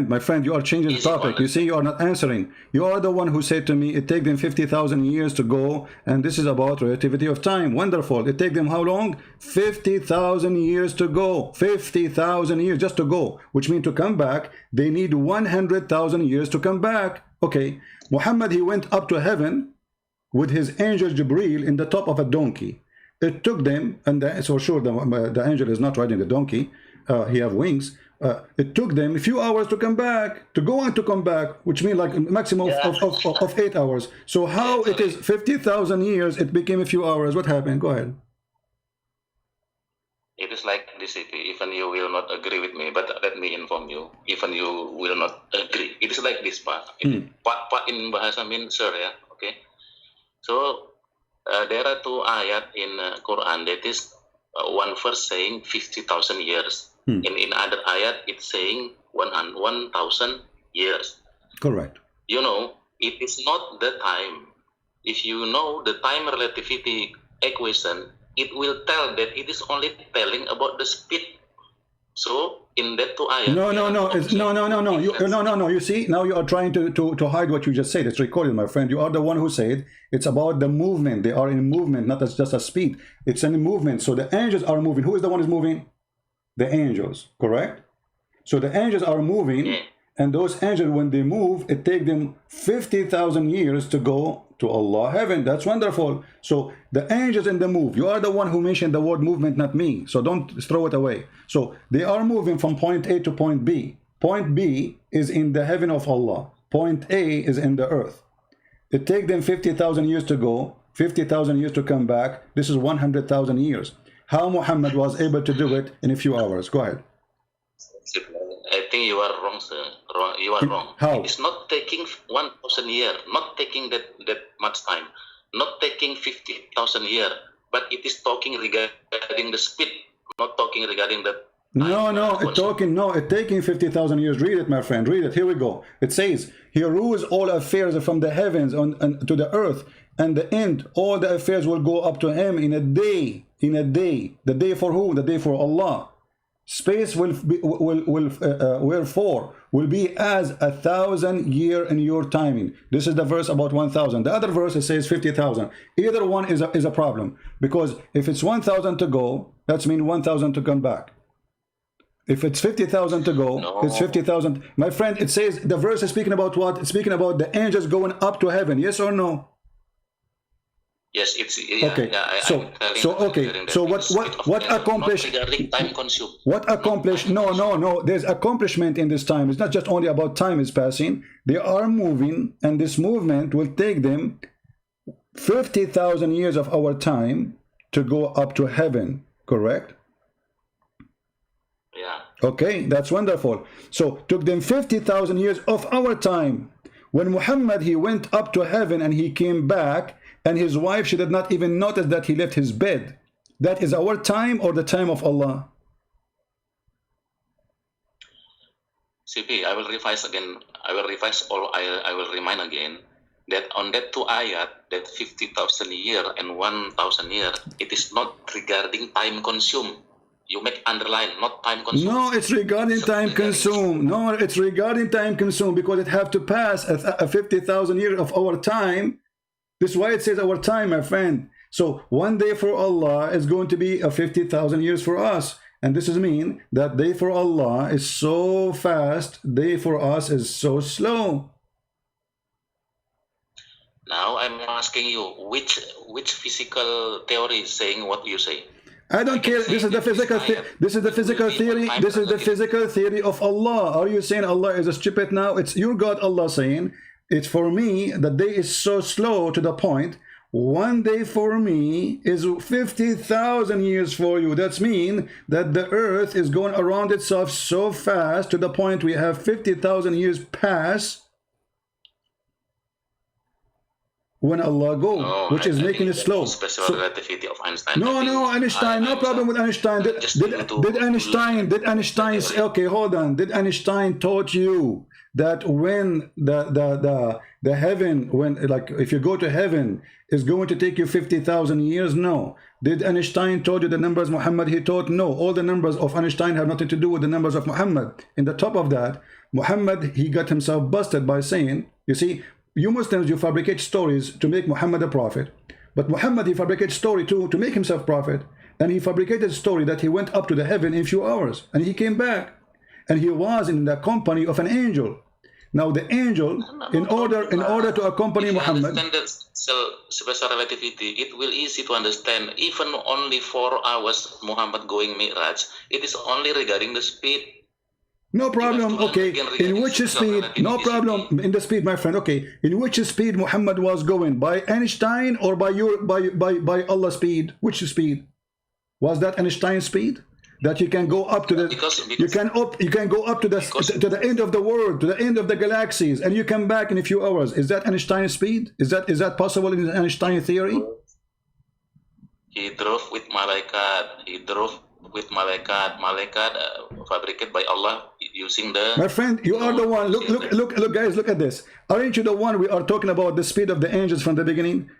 My friend, you are changing the topic. You see, you are not answering. You are the one who said to me, it take them 50,000 years to go, and this is about relativity of time. Wonderful. It take them how long? 50,000 years to go. 50,000 years just to go, which means to come back, they need 100,000 years to come back. Okay, Muhammad, he went up to heaven with his angel Jibreel in the top of a donkey. It took them, and so sure the angel is not riding a donkey. He have wings. It took them a few hours to come back, to go and to come back, which means like a maximum of 8 hours. So how it is 50,000 years, it became a few hours. What happened? Go ahead. It is like this, even you will not agree with me, but let me inform you, even you will not agree. It is like this, Pak. Pak in bahasa mean sir, ya. Okay. So there are two ayat in Quran. That is one verse saying 50,000 years. In other ayat, it's saying 1,000 years. Correct. You know, it is not the time. If you know the time relativity equation, it will tell that it is only telling about the speed. So in that two ayat, no. You see, now you are trying to hide what you just said. It's recorded, my friend. You are the one who said it's about the movement. They are in movement, not as just a speed. It's in movement. So the angels are moving. Who is the one who is moving? The angels, correct? So the angels are moving, and those angels, when they move, it takes them 50,000 years to go to Allah heaven. That's wonderful. So the angels in the move. You are the one who mentioned the word movement, not me. So don't throw it away. So they are moving from point A to point B. Point B is in the heaven of Allah. Point A is in the earth. It takes them 50,000 years to go, 50,000 years to come back. This is 100,000 years. How Muhammad was able to do it in a few hours? Go ahead. I think you are wrong, sir. You are wrong. How? It's not taking 1,000 years, not taking that much time, not taking 50,000 years, but it is talking regarding the speed, not talking regarding the time. It's taking 50,000 years. Read it, my friend. Read it. Here we go. It says, he rules all affairs from the heavens to the earth, and the end, all the affairs will go up to him in a day. In a day. The day for who? The day for Allah. Space wherefore will be as 1,000 years in your timing. This is the verse about 1,000. The other verse it says 50,000. Either one is a problem, because if it's 1,000 to go, that's mean 1,000 to come back. If it's 50,000 to go, it's 50,000. My friend, it says the verse is speaking about what? It's speaking about the angels going up to heaven. Yes or no? Yes, it's okay. So what accomplished? Time consumed. What accomplished? No. There's accomplishment in this time. It's not just only about time is passing. They are moving, and this movement will take them 50,000 years of our time to go up to heaven. Correct? Yeah. Okay, that's wonderful. So took them 50,000 years of our time. When Muhammad, he went up to heaven and he came back, and his wife, she did not even notice that he left his bed. That is our time or the time of Allah? CP, I will revise again. I will remind again that on that two ayat, that 50,000 year and 1,000 year, it is not regarding time consumed. You make underline, not time consumed. No, it's regarding time consumed. No, it's regarding time consumed, because it have to pass a 50,000 years of our time. This is why it says our time, my friend. So one day for Allah is going to be a 50,000 years for us. And this is mean that day for Allah is so fast, day for us is so slow. Now I'm asking you, which physical theory is saying what you say? I don't care. This is the physical. This is the physical theory. This is the physical theory of Allah. Are you saying Allah is a stupid now? It's your God, Allah, saying it's for me. The day is so slow to the point. One day for me is 50,000 years for you. That's mean that the earth is going around itself so fast to the point we have 50,000 years pass when Allah go, No, which is making it slow. Special relativity of Einstein. No, Einstein, no problem with Einstein. Did Einstein say, okay, hold on. Did Einstein taught you that when the heaven, when, like, if you go to heaven, is going to take you 50,000 years? No. Did Einstein told you the numbers Muhammad he taught? No. All the numbers of Einstein have nothing to do with the numbers of Muhammad. In the top of that, Muhammad, he got himself busted by saying, you see, you Muslims, you fabricate stories to make Muhammad a prophet. But Muhammad, he fabricated story too to make himself prophet. And he fabricated a story that he went up to the heaven in few hours. And he came back. And he was in the company of an angel. Now the angel, in order to accompany Muhammad. Special relativity, it will easy to understand. Even only 4 hours Muhammad going Mi'raj, it is only regarding the speed. No problem. Okay, in which speed? No problem. In the speed, my friend. Okay, in which speed Muhammad was going? By Einstein or by Allah's speed? Which speed? Was that Einstein's speed? That you can go up to the you can go up to the end of the world, to the end of the galaxies, and you come back in a few hours. Is that Einstein's speed? Is that possible in Einstein theory? He drove with malaikat. He drove with malaikat. Malaikat fabricated by Allah using the. My friend, you are the one. Look, guys, look at this. Aren't you the one we are talking about the speed of the angels from the beginning?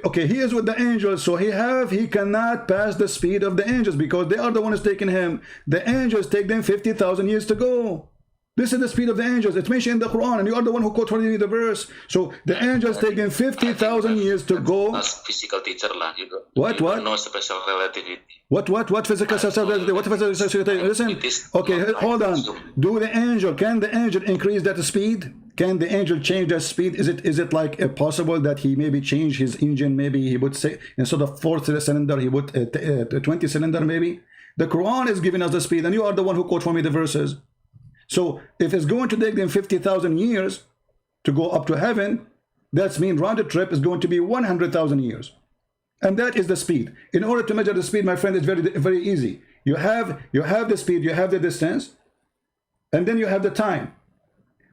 Okay, he is with the angels, so he cannot pass the speed of the angels because they are the ones taking him. The angels take them 50,000 years to go. This is the speed of the angels. It's mentioned in the Quran, and you are the one who quoted me the verse. So the angels take them 50,000 years to go. Physical teacher lah. What? No special relativity. What physical relativity? What physical relativity? Listen. Okay, hold on. Can the angel increase that speed? Can the angel change that speed? Is it like possible that he maybe change his engine? Maybe he would say instead of 4 cylinder, he would 20 cylinder maybe. The Quran is giving us the speed, and you are the one who quote for me the verses. So if it's going to take them 50,000 years to go up to heaven, that means round the trip is going to be 100,000 years. And that is the speed. In order to measure the speed, my friend, it's very easy. You have the speed, you have the distance, and then you have the time.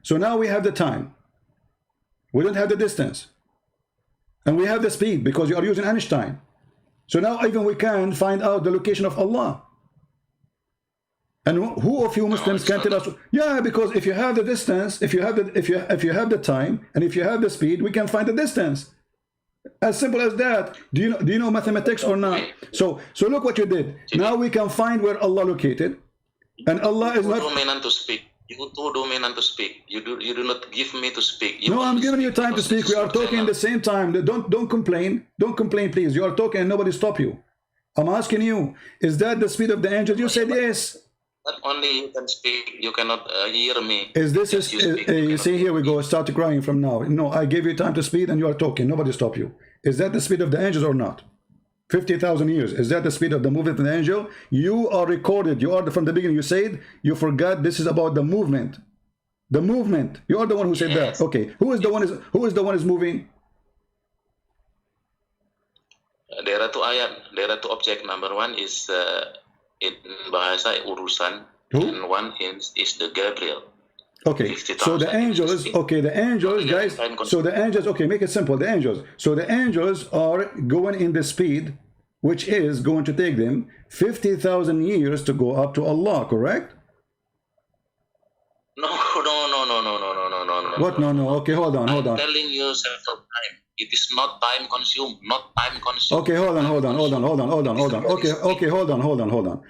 So now we have the time. We don't have the distance. And we have the speed because you are using Einstein. So now even we can find out the location of Allah. And who of you Muslims can tell us? Yeah, because if you have the distance, if you have the time, and if you have the speed, we can find the distance. As simple as that. Do you know mathematics or not? So look what you did. Now we can find where Allah located, and Allah is not dominant to speak. You too dominant to speak. You do not give me to speak. No, I'm giving you time to speak. We are talking at the same time. Don't complain. Don't complain, please. You are talking and nobody stop you. I'm asking you, is that the speed of the angels? You said yes. Not only you can speak, you cannot hear me. You see, here we go. Start crying from now. No, I gave you time to speak and you are talking. Nobody stop you. Is that the speed of the angels or not? 50,000 years. Is that the speed of the movement of the angel? You are recorded. You are from the beginning. You said you forgot this is about the movement. The movement. You are the one who said that. Okay. Who is the one is moving? There are two ayat. There are two object. Number one is in bahasa urusan, and one is the Gabriel. Okay, so the angels, guys, so the angels, okay, make it simple, the angels. So the angels are going in the speed, which is going to take them 50,000 years to go up to Allah, correct? No. What? No. Okay, hold on. I'm telling you several times. It is not time consumed, Okay, hold on. Okay, hold on.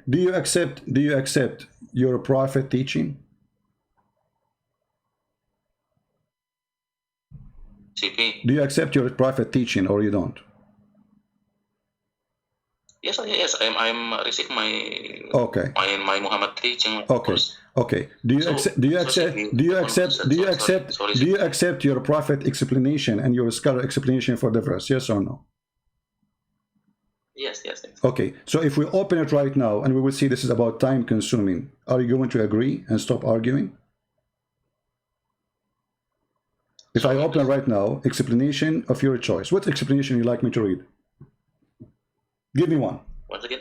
Do you accept your prophet teaching? CP. Do you accept your prophet teaching or you don't? Yes, yes, I'm receiving my Okay. my Muhammad teaching. Okay. Okay. Do you So, accept? Do you accept? Do you accept? Do you accept? Do you accept your prophet explanation and your scholar explanation for the verse? Yes or no? Yes, yes, yes. Okay. So if we open it right now and we will see this is about time consuming, are you going to agree and stop arguing? If I open right now, explanation of your choice, what explanation you like me to read? Give me one. Once again.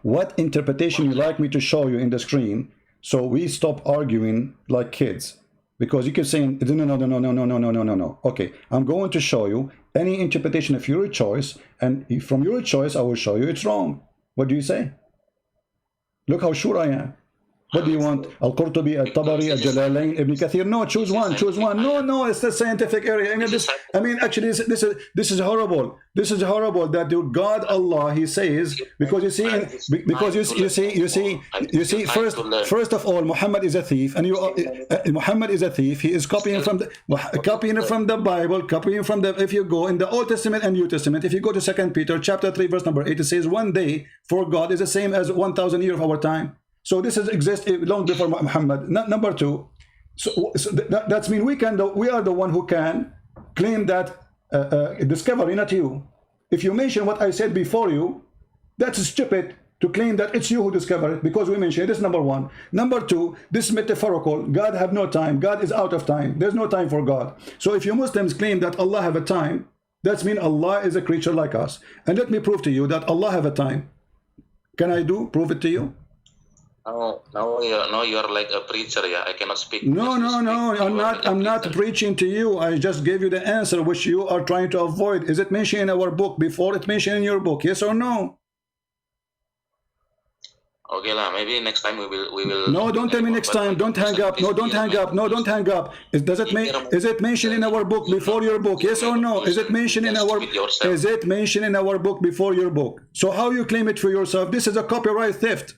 What interpretation you like me to show you in the screen so we stop arguing like kids? Because you keep saying, no, no, no, no, no, no, no, no, no, no, no. Okay, I'm going to show you any interpretation of your choice, and from your choice, I will show you it's wrong. What do you say? Look how sure I am. What do you want? Al-Qurtubi, Al-Tabari, Al-Jalalain, Ibn Kathir? No, choose one, choose one. No, no, it's the scientific area. I mean, actually, this is horrible. This is horrible that God Allah, He says, because you see, first of all, Muhammad is a thief, and Muhammad is a thief. He is copying from the Bible, copying from the. If you go in the Old Testament and New Testament, if you go to 2 Peter chapter 3, verse number 8, it says, one day for God is the same as 1,000 years of our time. So this has existed long before Muhammad. Number two, so that's mean we are the one who can claim that discovery, not you. If you mention what I said before you, that's stupid to claim that it's you who discovered it because we mentioned it. This is number one. Number two, this is metaphorical. God have no time. God is out of time. There's no time for God. So if you Muslims claim that Allah have a time, that's mean Allah is a creature like us. And let me prove to you that Allah have a time. Can I prove it to you? No, you're like a preacher. Yeah, I cannot speak. No, I'm not preaching to you. I just gave you the answer which you are trying to avoid. Is it mentioned in our book before it mentioned in your book? Yes or no? Okay, maybe next time we will. No, don't tell me next time. Don't hang up. No, don't hang up. No, don't hang up. Is it mentioned in our book before your book? Yes or no? Is it mentioned in our? Is it mentioned in our book before your book? So how you claim it for yourself? This is a copyright theft.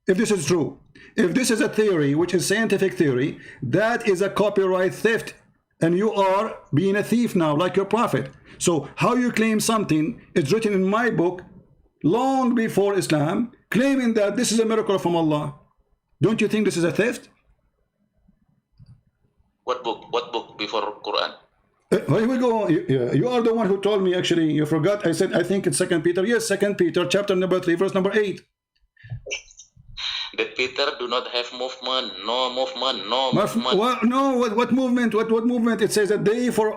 If this is true, if this is a theory, which is scientific theory, that is a copyright theft, and you are being a thief now, like your prophet. So how you claim something is written in my book long before Islam, claiming that this is a miracle from Allah? Don't you think this is a theft? What book? What book before Quran? Here we go. You are the one who told me. Actually, you forgot. I said I think it's 2 Peter. Yes, 2 Peter, chapter number 3, verse number 8. That Peter do not have movement, no movement, no movement. What movement? What movement? It says a day for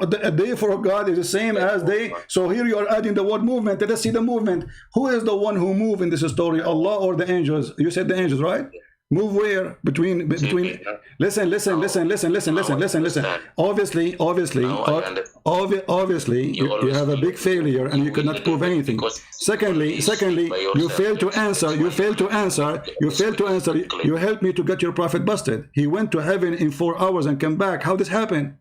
God is the same as day. So here you are adding the word movement. Let us see the movement. Who is the one who moved in this story? Allah or the angels? You said the angels, right? Move where? Between listen. Obviously, you have a big failure and you could not prove anything. Secondly, you failed to answer. You helped me to get your prophet busted. He went to heaven in 4 hours and came back. How this happened?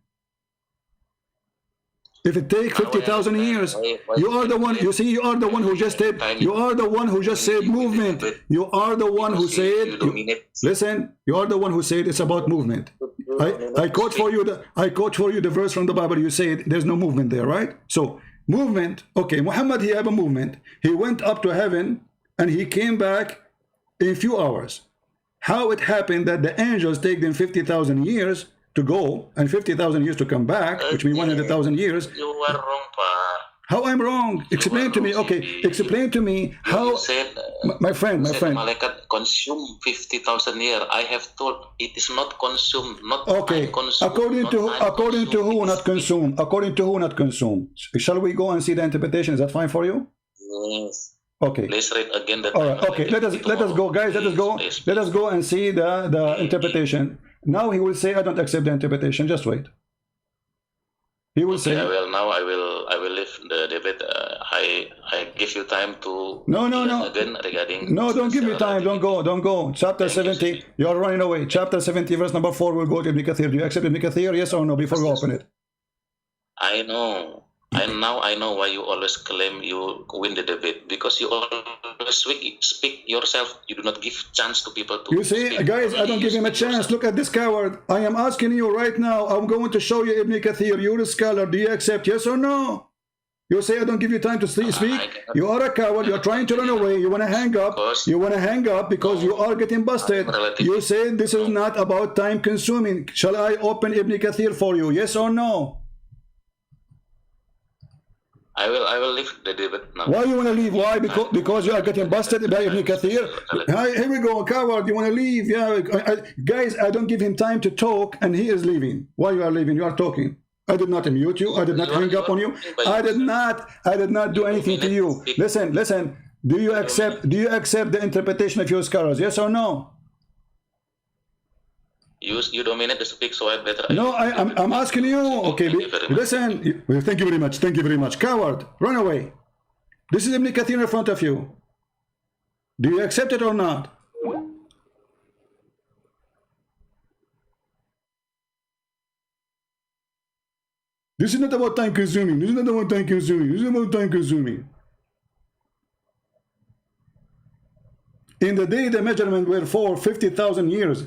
If it takes 50,000 years, you are the one. You see, you are the one who just said. You are the one who just said movement. You are the one who said. Listen, you are the one who said it's about movement. I quote for you the verse from the Bible. You said there's no movement there, right? So movement. Okay, Muhammad, he had a movement. He went up to heaven and he came back in a few hours. How it happened that the angels take them 50,000 years to go and 50,000 years to come back, which means 100,000 years. You are wrong, Pa. How I'm wrong? Explain to me. Okay, explain to me how. You said, my friend. Malaikat consume 50,000 years. I have thought it is not consumed, not okay. According to who not consume? According to who not consume? Shall we go and see the interpretation? Is that fine for you? Yes. Okay. Let's read again the. All right. Okay. Let us go, guys. Let us go. Let us go and see the interpretation. Now he will say, I don't accept the interpretation. Just wait. He will say. Now I will leave the debate. I give you time to. No. Again regarding. No, don't give me time. Don't go. Chapter 70. You are running away. Chapter 70, verse number 4. We'll go to Ibn Kathir. Do you accept Ibn Kathir? Yes or no? Before we open it. I know. I know why you always claim you win the debate, because you always speak yourself. You do not give chance to people to. You see, speak. Guys, I don't give him a chance. Look at this coward. I am asking you right now. I'm going to show you Ibn Kathir. You're a scholar. Do you accept? Yes or no? You say I don't give you time to speak. You are a coward. You're trying to run away. You want to hang up. You want to hang up because you are getting busted. You say this is not about time consuming. Shall I open Ibn Kathir for you? Yes or no? I will leave the debate now. Why you want to leave? Why? Because you are getting busted by Ibn Kathir. Here we go, coward. You want to leave? Yeah, guys. I don't give him time to talk, and he is leaving. Why you are leaving? You are talking. I did not mute you. I did not hang up on you. I did not do anything to you. Listen. Do you accept the interpretation of your scholars? Yes or no? You dominate the speak, so I better. No, I'm asking you. Okay, listen. Thank you very much. Thank you very much. Coward, run away. This is Ibn Kathir in front of you. Do you accept it or not? This is not about time consuming. This is not about time consuming. This is about time consuming. In the day the measurement were for 50,000 years.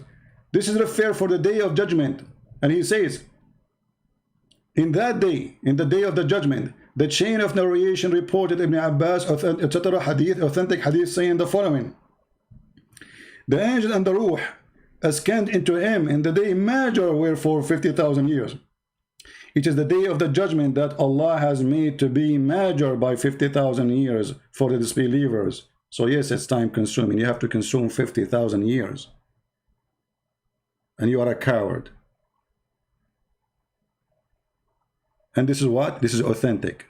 This is referred for the day of judgment. And he says, in that day, in the day of the judgment, the chain of narration reported Ibn Abbas, etc. Hadith, authentic hadith saying the following. The angel and the ruh ascend into him in the day measure were for 50,000 years. It is the day of the judgment that Allah has made to be measured by 50,000 years for the disbelievers. So yes, it's time consuming. You have to consume 50,000 years. And you are a coward. And this is what? This is authentic.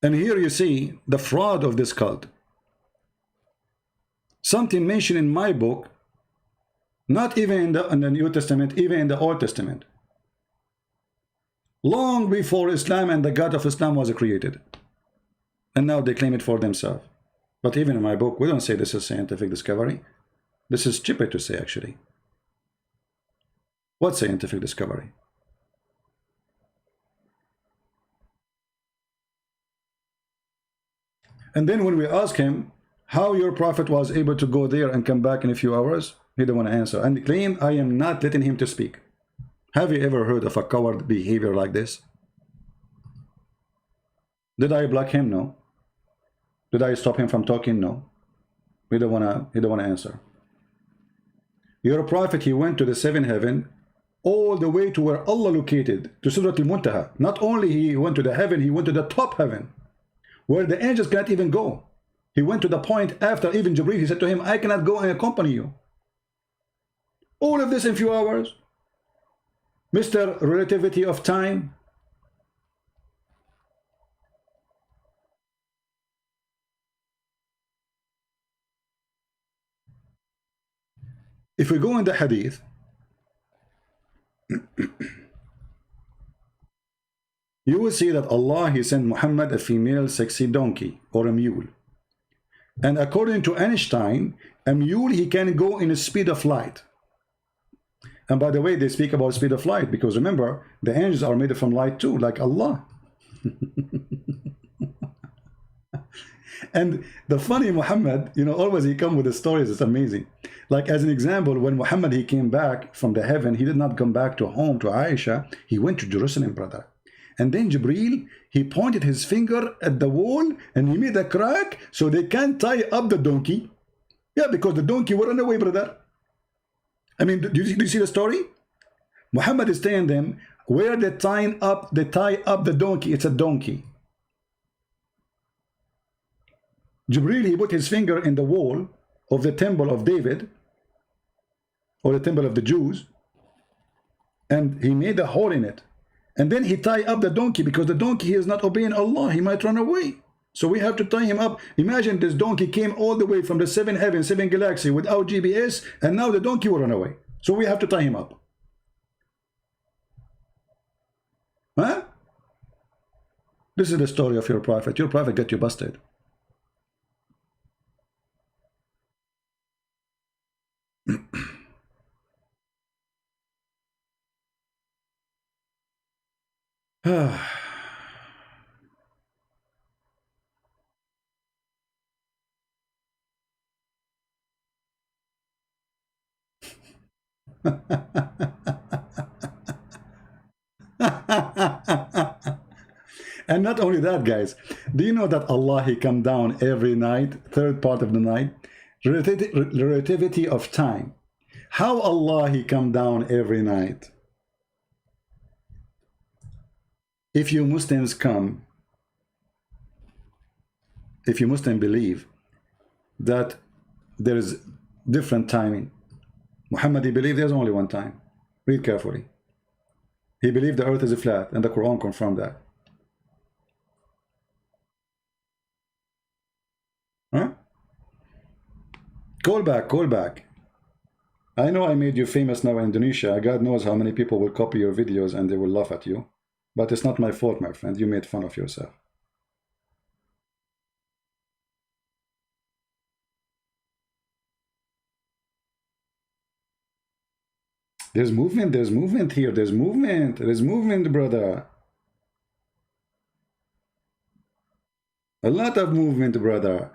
And here you see the fraud of this cult. Something mentioned in my book, not even in the New Testament, even in the Old Testament. Long before Islam and the God of Islam was created. And now they claim it for themselves. But even in my book, we don't say this is scientific discovery. This is stupid to say, actually. What scientific discovery? And then when we ask him how your prophet was able to go there and come back in a few hours, he don't want to answer. And claim I am not letting him to speak. Have you ever heard of a coward behavior like this? Did I block him? No. Did I stop him from talking? No. He don't want to answer. Your prophet, he went to the seventh heaven, all the way to where Allah located, to Surat al-Muntaha. Not only he went to the heaven, he went to the top heaven, where the angels cannot even go. He went to the point after even Jibreel, he said to him, I cannot go and accompany you. All of this in few hours. Mr. Relativity of time. If we go in the Hadith, you will see that Allah, he sent Muhammad a female sexy donkey or a mule. And according to Einstein, a mule, he can go in the speed of light. And by the way, they speak about speed of light because remember, the angels are made from light too, like Allah. And the funny Muhammad, you know, always he come with the stories. It's amazing. Like as an example, when Muhammad, he came back from the heaven, he did not come back to home to Aisha. He went to Jerusalem, brother. And then Jibreel, he pointed his finger at the wall and he made a crack so they can't tie up the donkey. Yeah, because the donkey will run away, brother. I mean, do you see the story? Muhammad is telling them where they tie up the donkey. It's a donkey. Jibreel, he put his finger in the wall of the temple of David, or the temple of the Jews, and he made a hole in it. And then he tied up the donkey because the donkey is not obeying Allah. He might run away. So we have to tie him up. Imagine this donkey came all the way from the seven heavens, seven galaxy without GPS, and now the donkey will run away. So we have to tie him up. Huh? This is the story of your prophet. Your prophet got you busted. not only that, guys, do you know that Allah, he come down every night, third part of the night? Relativity of time. How Allah, he come down every night? If you Muslims come, if you Muslims believe that there is different timing, Muhammad, he believed there's only one time. Read carefully. He believed the earth is flat, and the Quran confirmed that. Huh? Call back, call back. I know I made you famous now in Indonesia. God knows how many people will copy your videos and they will laugh at you. But it's not my fault, my friend. You made fun of yourself. There's movement here. There's movement, brother. A lot of movement, brother.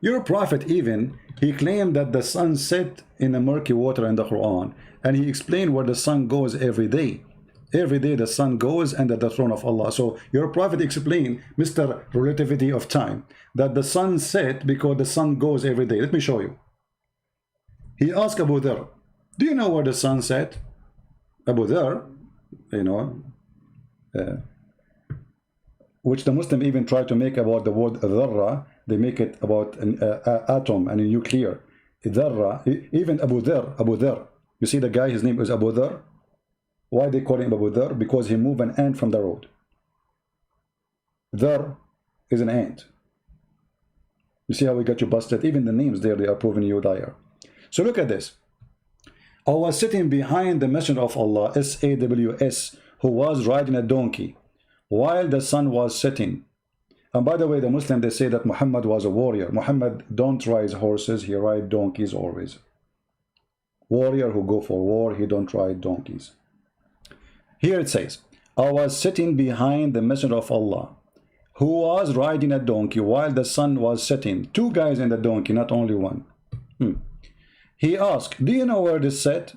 Your prophet even, he claimed that the sun set in the murky water in the Quran, and he explained where the sun goes every day. Every day the sun goes under the throne of Allah. So your prophet explained, Mr. Relativity of Time, that the sun set because the sun goes every day. Let me show you. He asked Abu Dhar, do you know where the sun set? Abu Dhar, you know, which the Muslim even try to make about the word dharra, they make it about an atom and a nuclear. Dharra, even Abu Dhar, you see the guy, his name is Abu Dhar. Why they call him Abu Dhar? Because he moved an ant from the road. Dhar is an ant. You see how we got you busted? Even the names there, they are proving you liar. So look at this. I was sitting behind the Messenger of Allah, S-A-W-S, who was riding a donkey while the sun was setting. And by the way, the Muslim, they say that Muhammad was a warrior. Muhammad don't ride horses, he ride donkeys always. Warrior who go for war, he don't ride donkeys. Here it says, I was sitting behind the Messenger of Allah, who was riding a donkey while the sun was setting. Two guys in the donkey, not only one. He asked, do you know where this set?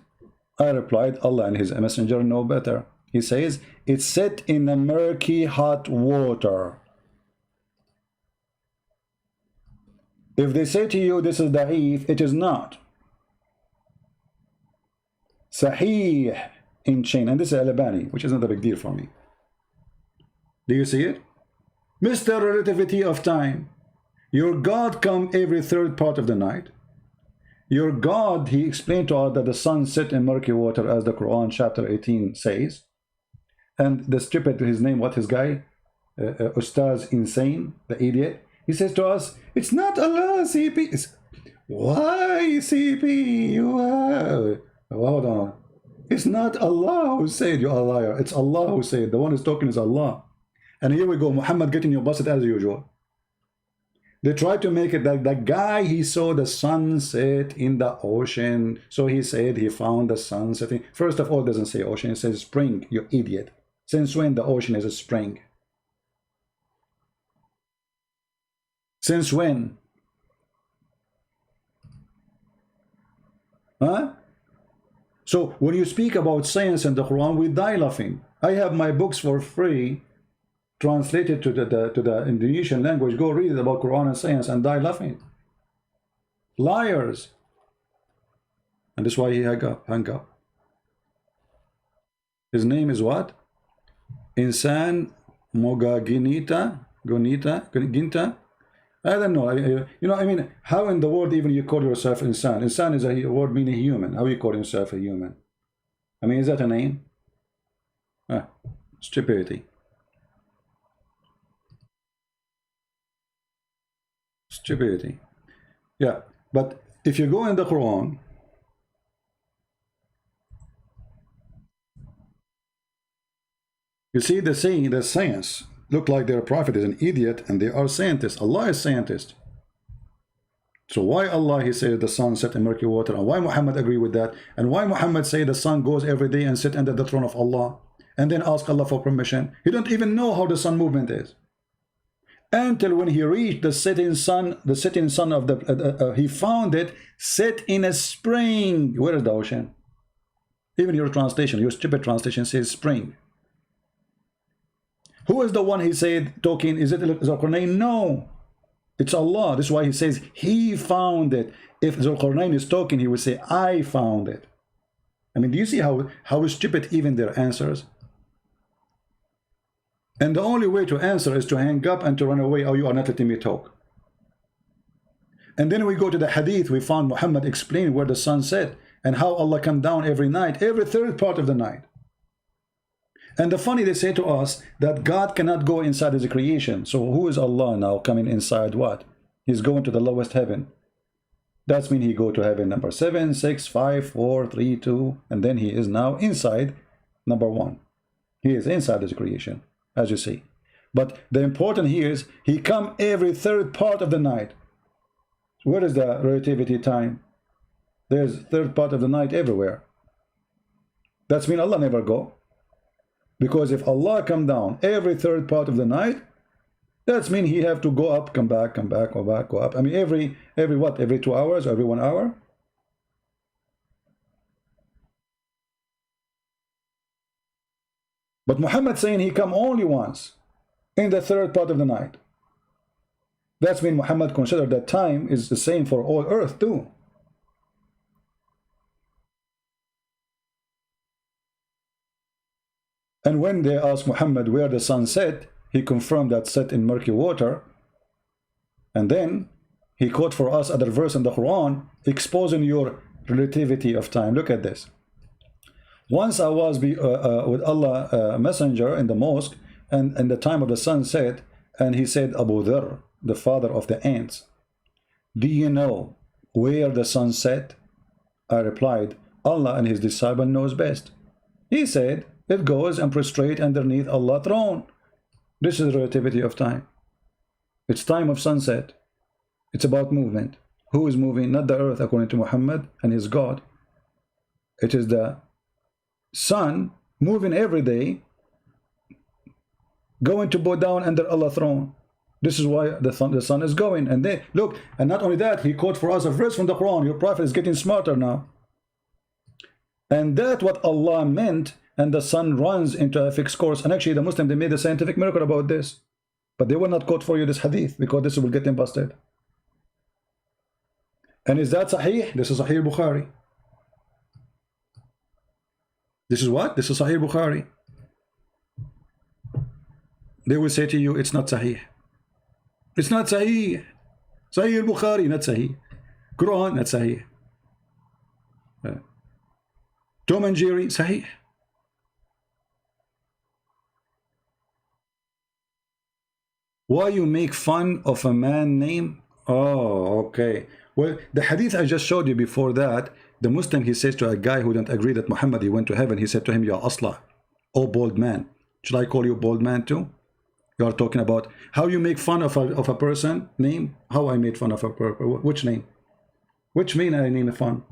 I replied, Allah and his messenger know better. He says, it's set in the murky hot water. If they say to you this is da'if, it is not. Sahih in chain, and this is Al-Albani, which is not a big deal for me. Do you see it? Mr. Relativity of Time, your God come every third part of the night. Your God, he explained to us that the sun set in murky water, as the Quran chapter 18 says. And the stupid, his name, what his guy? Ustaz Insane, the idiot. He says to us, it's not Allah, CP. Why, CP? You are... Hold on. It's not Allah who said you are a liar. It's Allah who said. The one who's talking is Allah. And here we go, Muhammad getting you busted as usual. They tried to make it that the guy, he saw the sun set in the ocean. So he said he found the sun setting. First of all, it doesn't say ocean, it says spring, you idiot. Since when the ocean is a spring? Since when? Huh? So when you speak about science in the Quran, we die laughing. I have my books for free, translated to the Indonesian language. Go read it about Quran and science and die laughing. Liars. And that's why he hung up. His name is what? Insan Mogaginita Ginta. I don't know. You know, I mean, how in the world even you call yourself insan? Insan is a word meaning human. How you call yourself a human? I mean, is that a name? Stupidity. Stupidity. Yeah, but if you go in the Quran, you see the saying, the science look like their prophet is an idiot and they are scientists. Allah is scientist. So why Allah, he says the sun set in murky water, and why Muhammad agree with that, and why Muhammad say the sun goes every day and sit under the throne of Allah and then ask Allah for permission? He don't even know how the sun movement is. Until when he reached the setting sun of the he found it set in a spring. Where is the ocean? Even your translation, your stupid translation says spring. Who is the one he said talking? Is it Zulqarnain? No, it's Allah. This is why he says he found it. If Zulqarnain is talking, he would say I found it. I mean, do you see how stupid even their answers? And the only way to answer is to hang up and to run away. Oh, you are not letting me talk. And then we go to the Hadith. We found Muhammad explain where the sun set and how Allah come down every night, every third part of the night. And the funny, they say to us that God cannot go inside his creation. So who is Allah now coming inside what? He's going to the lowest heaven. That's mean he go to heaven number 7, 6, 5, 4, 3, 2, and then he is now inside number 1. He is inside his creation, as you see. But the important here is he come every third part of the night. Where is the relativity time? There's third part of the night everywhere. That's mean Allah never go. Because if Allah come down every third part of the night, that's mean he have to go up, come back, go back, go up. I mean every what? Every 2 hours, every 1 hour? But Muhammad saying he come only once in the third part of the night. That's mean Muhammad considered that time is the same for all earth too. And when they asked Muhammad where the sun set, he confirmed that set in murky water. And then he quote for us other verse in the Quran exposing your relativity of time. Look at this. Once I was with Allah messenger in the mosque, and in the time of the sunset, and he said, Abu Dharr, the father of the ants, do you know where the sun set? I replied, Allah and his disciple knows best. He said, it goes and prostrate underneath Allah's throne. This is relativity of time. It's time of sunset. It's about movement. Who is moving? Not the earth according to Muhammad and his God. It is the sun moving every day, going to bow down under Allah's throne. This is why the sun is going. And they look, and not only that, he quote for us a verse from the Quran. Your prophet is getting smarter now. And that's what Allah meant. And the sun runs into a fixed course. And actually the Muslim, they made a scientific miracle about this. But they will not quote for you this hadith because this will get them busted. And is that Sahih? This is Sahih Bukhari. This is what? This is Sahih Bukhari. They will say to you, it's not Sahih. It's not Sahih. Sahih Bukhari, not Sahih. Quran, not Sahih. Tom and Jerry, Sahih. Why you make fun of a man name? Oh, okay. Well, the hadith I just showed you before that, the Muslim, he says to a guy who didn't agree that Muhammad, he went to heaven, he said to him, Ya Asla, oh bold man. Should I call you bold man too? You are talking about how you make fun of a person name? How I made fun of a person? Which name? Which mean I name fun?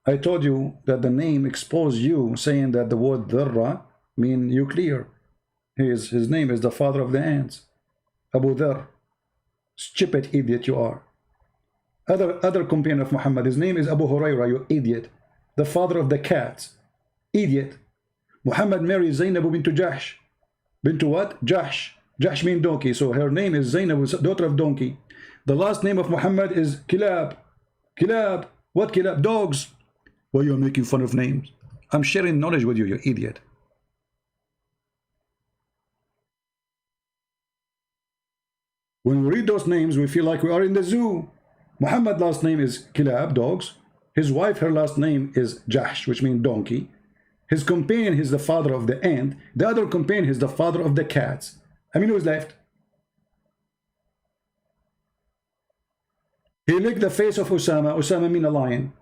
I told you that the name exposed you, saying that the word Dharra mean nuclear. His name is the father of the ants. Abu Dharr, stupid idiot you are. Other companion of Muhammad, his name is Abu Huraira, you idiot. The father of the cats, idiot. Muhammad married Zainab bint Jahsh. Bint what? Jahsh. Jahsh means donkey, so her name is Zainab, daughter of donkey. The last name of Muhammad is Kilab. Kilab. What Kilab? Dogs. Why you are making fun of names? I'm sharing knowledge with you, you idiot. When we read those names, we feel like we are in the zoo. Muhammad's last name is Kilab, dogs. His wife, her last name is Jahsh, which means donkey. His companion is the father of the ant. The other companion is the father of the cats. I mean, who's left? He licked the face of Osama. Osama means a lion.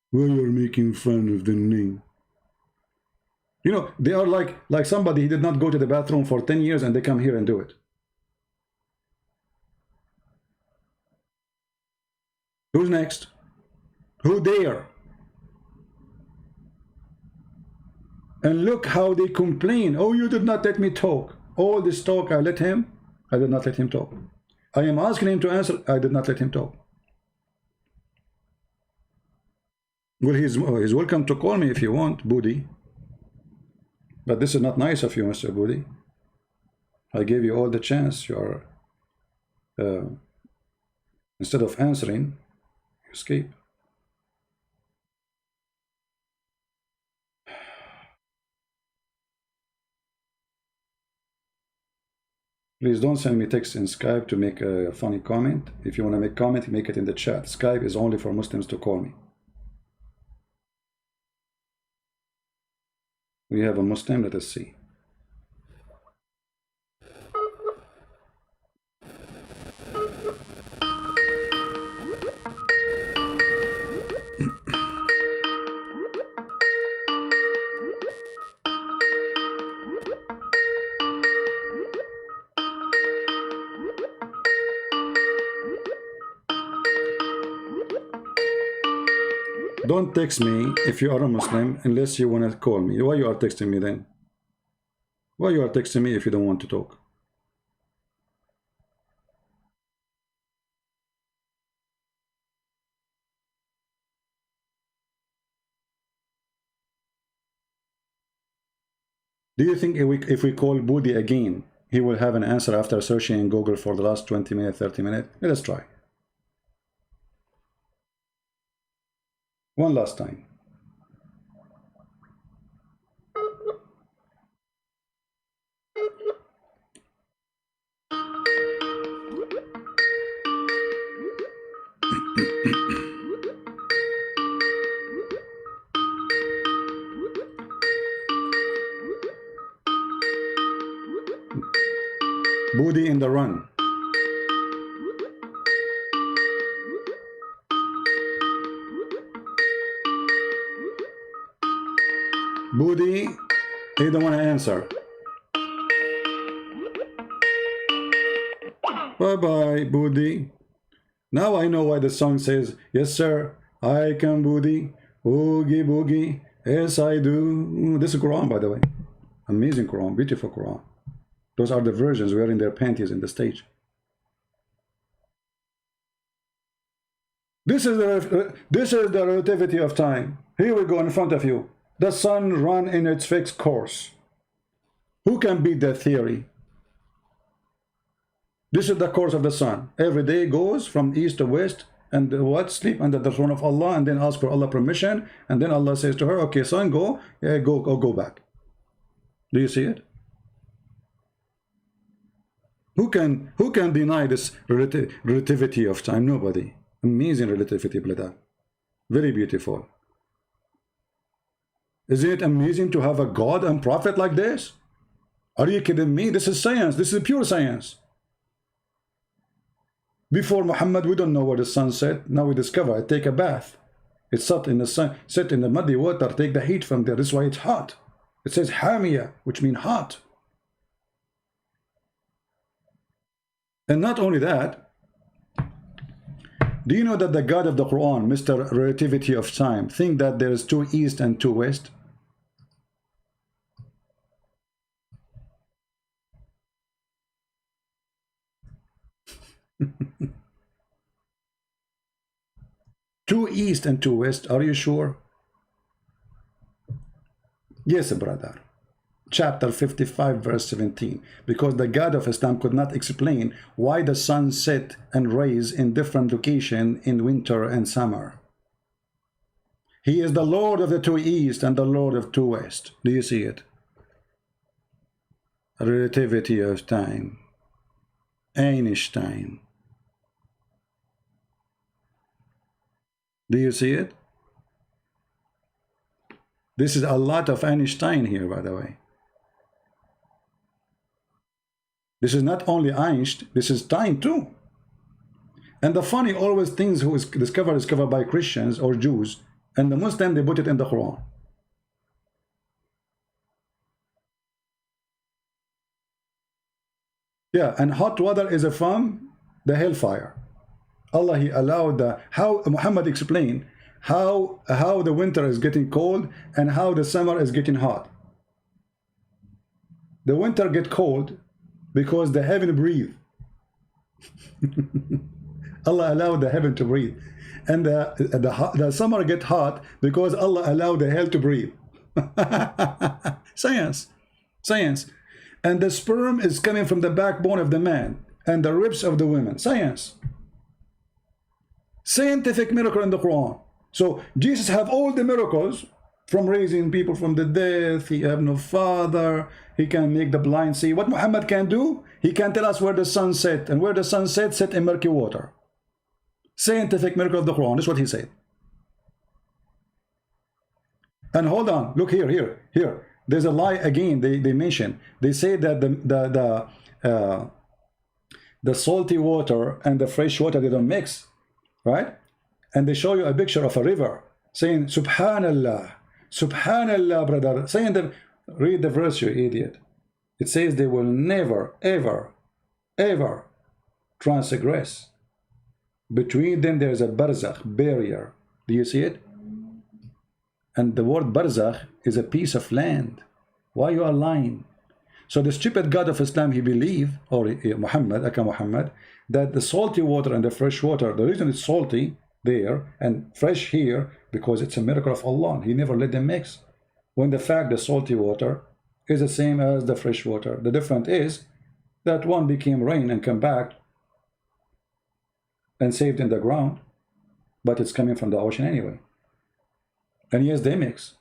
Why you're making fun of the name? You know, they are like somebody, he did not go to the bathroom for 10 years and they come here and do it. Who's next? Who dare? And look how they complain. Oh, you did not let me talk. All this talk, I let him. I did not let him talk. I am asking him to answer. I did not let him talk. Well, he's welcome to call me if you want, Budi. But this is not nice of you, Mr. Budi. I gave you all the chance. You are, instead of answering, you escape. Please don't send me text in Skype to make a funny comment. If you want to make comment, make it in the chat. Skype is only for Muslims to call me. We have a Muslim, let us see. Don't text me if you are a Muslim unless you want to call me. Why you are texting me then? Why you are texting me if you don't want to talk? Do you think if we call Budi again, he will have an answer after searching in Google for the last 20 minutes, 30 minutes? Let us try. One last time. Budi in the run. Budi, he don't want to answer. Bye-bye, Budi. Now I know why the song says, yes, sir, I can Budi, oogie boogie, yes, I do. This is Quran, by the way. Amazing Quran, beautiful Quran. Those are the virgins wearing their panties in the stage. This is the relativity of time. Here we go in front of you. The sun run in its fixed course. Who can beat that theory? This is the course of the sun. Every day goes from east to west, and what? Sleep under the throne of Allah, and then ask for Allah permission, and then Allah says to her, okay, son, go, go back. Do you see it? Who can deny this relativity of time? Nobody. Amazing relativity, brother. Very beautiful. Isn't it amazing to have a God and prophet like this? Are you kidding me? This is science. This is pure science. Before Muhammad, we don't know where the sun set. Now we discover it. Take a bath. It's set in the sun, set in the muddy water. Take the heat from there. That's why it's hot. It says Hamiya, which means hot. And not only that, do you know that the God of the Quran, Mr. Relativity of Time, think that there is two east and two west? Two east and two west, are you sure? Yes, brother. Chapter 55, verse 17. Because the God of Islam could not explain why the sun set and rise in different location in winter and summer. He is the Lord of the two east and the Lord of two west. Do you see it? Relativity of time. Einstein. Do you see it? This is a lot of Einstein here, by the way. This is not only Einstein, this is time too. And the funny, always things who is discovered by Christians or Jews, and the Muslim, they put it in the Quran. Yeah, and hot water is from the hellfire. Allah, he allowed how Muhammad explained how the winter is getting cold and how the summer is getting hot. The winter get cold because the heaven breathe. Allah allowed the heaven to breathe. and the summer get hot because Allah allowed the hell to breathe. Science. And the sperm is coming from the backbone of the man and the ribs of the women. Science. Scientific miracle in the Quran. So Jesus have all the miracles, from raising people from the dead. He have no father. He can make the blind see. What Muhammad can do, he can tell us where the sun set, and where the sun set in murky water. Scientific miracle of the Quran. That's what he said. And hold on, look here. There's a lie again. They mention. They say that the salty water and the fresh water, they don't mix, right? And they show you a picture of a river, saying Subhanallah, Subhanallah, brother. Saying that, read the verse, you idiot. It says they will never, ever, ever transgress. Between them there is a barzakh, barrier. Do you see it? And the word barzakh is a piece of land. Why you are lying? So the stupid God of Islam, he believed, or Muhammad, that the salty water and the fresh water, the reason it's salty there and fresh here, because it's a miracle of Allah. He never let them mix. When the fact the salty water is the same as the fresh water. The difference is that one became rain and come back and saved in the ground, but it's coming from the ocean anyway. And yes, they mix.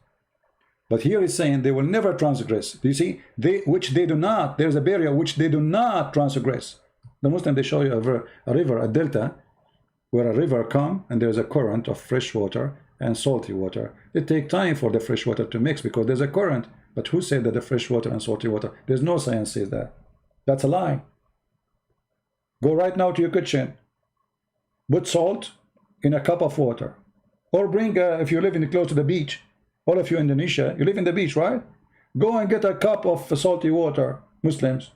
But here he's saying they will never transgress. Do you see? Which they do not. There's a barrier which they do not transgress. The Muslim, they show you a river, a delta, where a river come and there's a current of fresh water and salty water. It takes time for the fresh water to mix because there's a current. But who said that the fresh water and salty water? There's no science says that. That's a lie. Go right now to your kitchen. Put salt in a cup of water. Or bring, if you live close to the beach, all of you in Indonesia, you live in the beach, right? Go and get a cup of salty water, Muslims,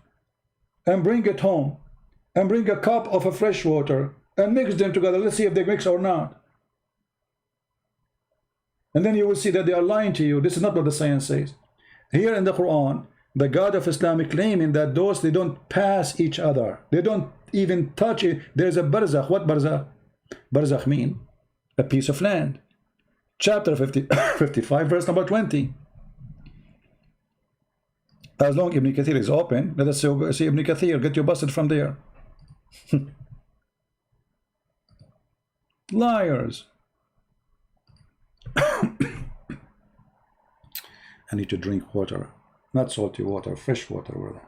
and bring it home. And bring a cup of a fresh water and mix them together. Let's see if they mix or not. And then you will see that they are lying to you. This is not what the science says. Here in the Quran, the God of Islam claiming that those, they don't pass each other. They don't even touch it. There's a barzakh. What barzakh? Barzakh mean a piece of land. Chapter 55, verse number 20. As long as Ibn Kathir is open, let us see Ibn Kathir. Get you busted from there. Liars. I need to drink water, not salty water, fresh water, brother.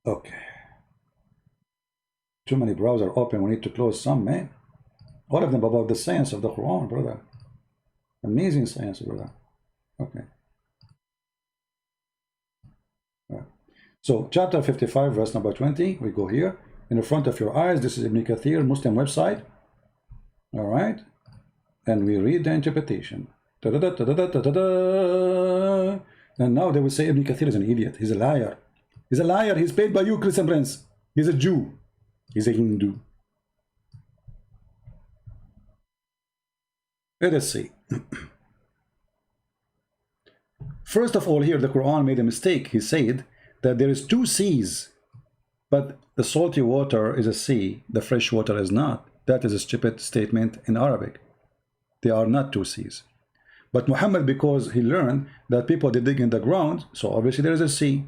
Okay. Too many browsers open. We need to close some, man. All of them about the science of the Quran, brother. Amazing science, brother. Okay. Right. So, chapter 55, verse number 20. We go here. In the front of your eyes, this is Ibn Kathir, Muslim website. All right. And we read the interpretation. Da -da -da -da -da -da -da -da. And now they will say Ibn Kathir is an idiot. He's a liar. He's a liar. He's paid by you, Christian Prince. He's a Jew. He's a Hindu. Let us see. First of all, here the Quran made a mistake. He said that there is two seas, but the salty water is a sea, the fresh water is not. That is a stupid statement in Arabic. They are not two seas. But Muhammad, because he learned that people, they dig in the ground, so obviously there is a sea,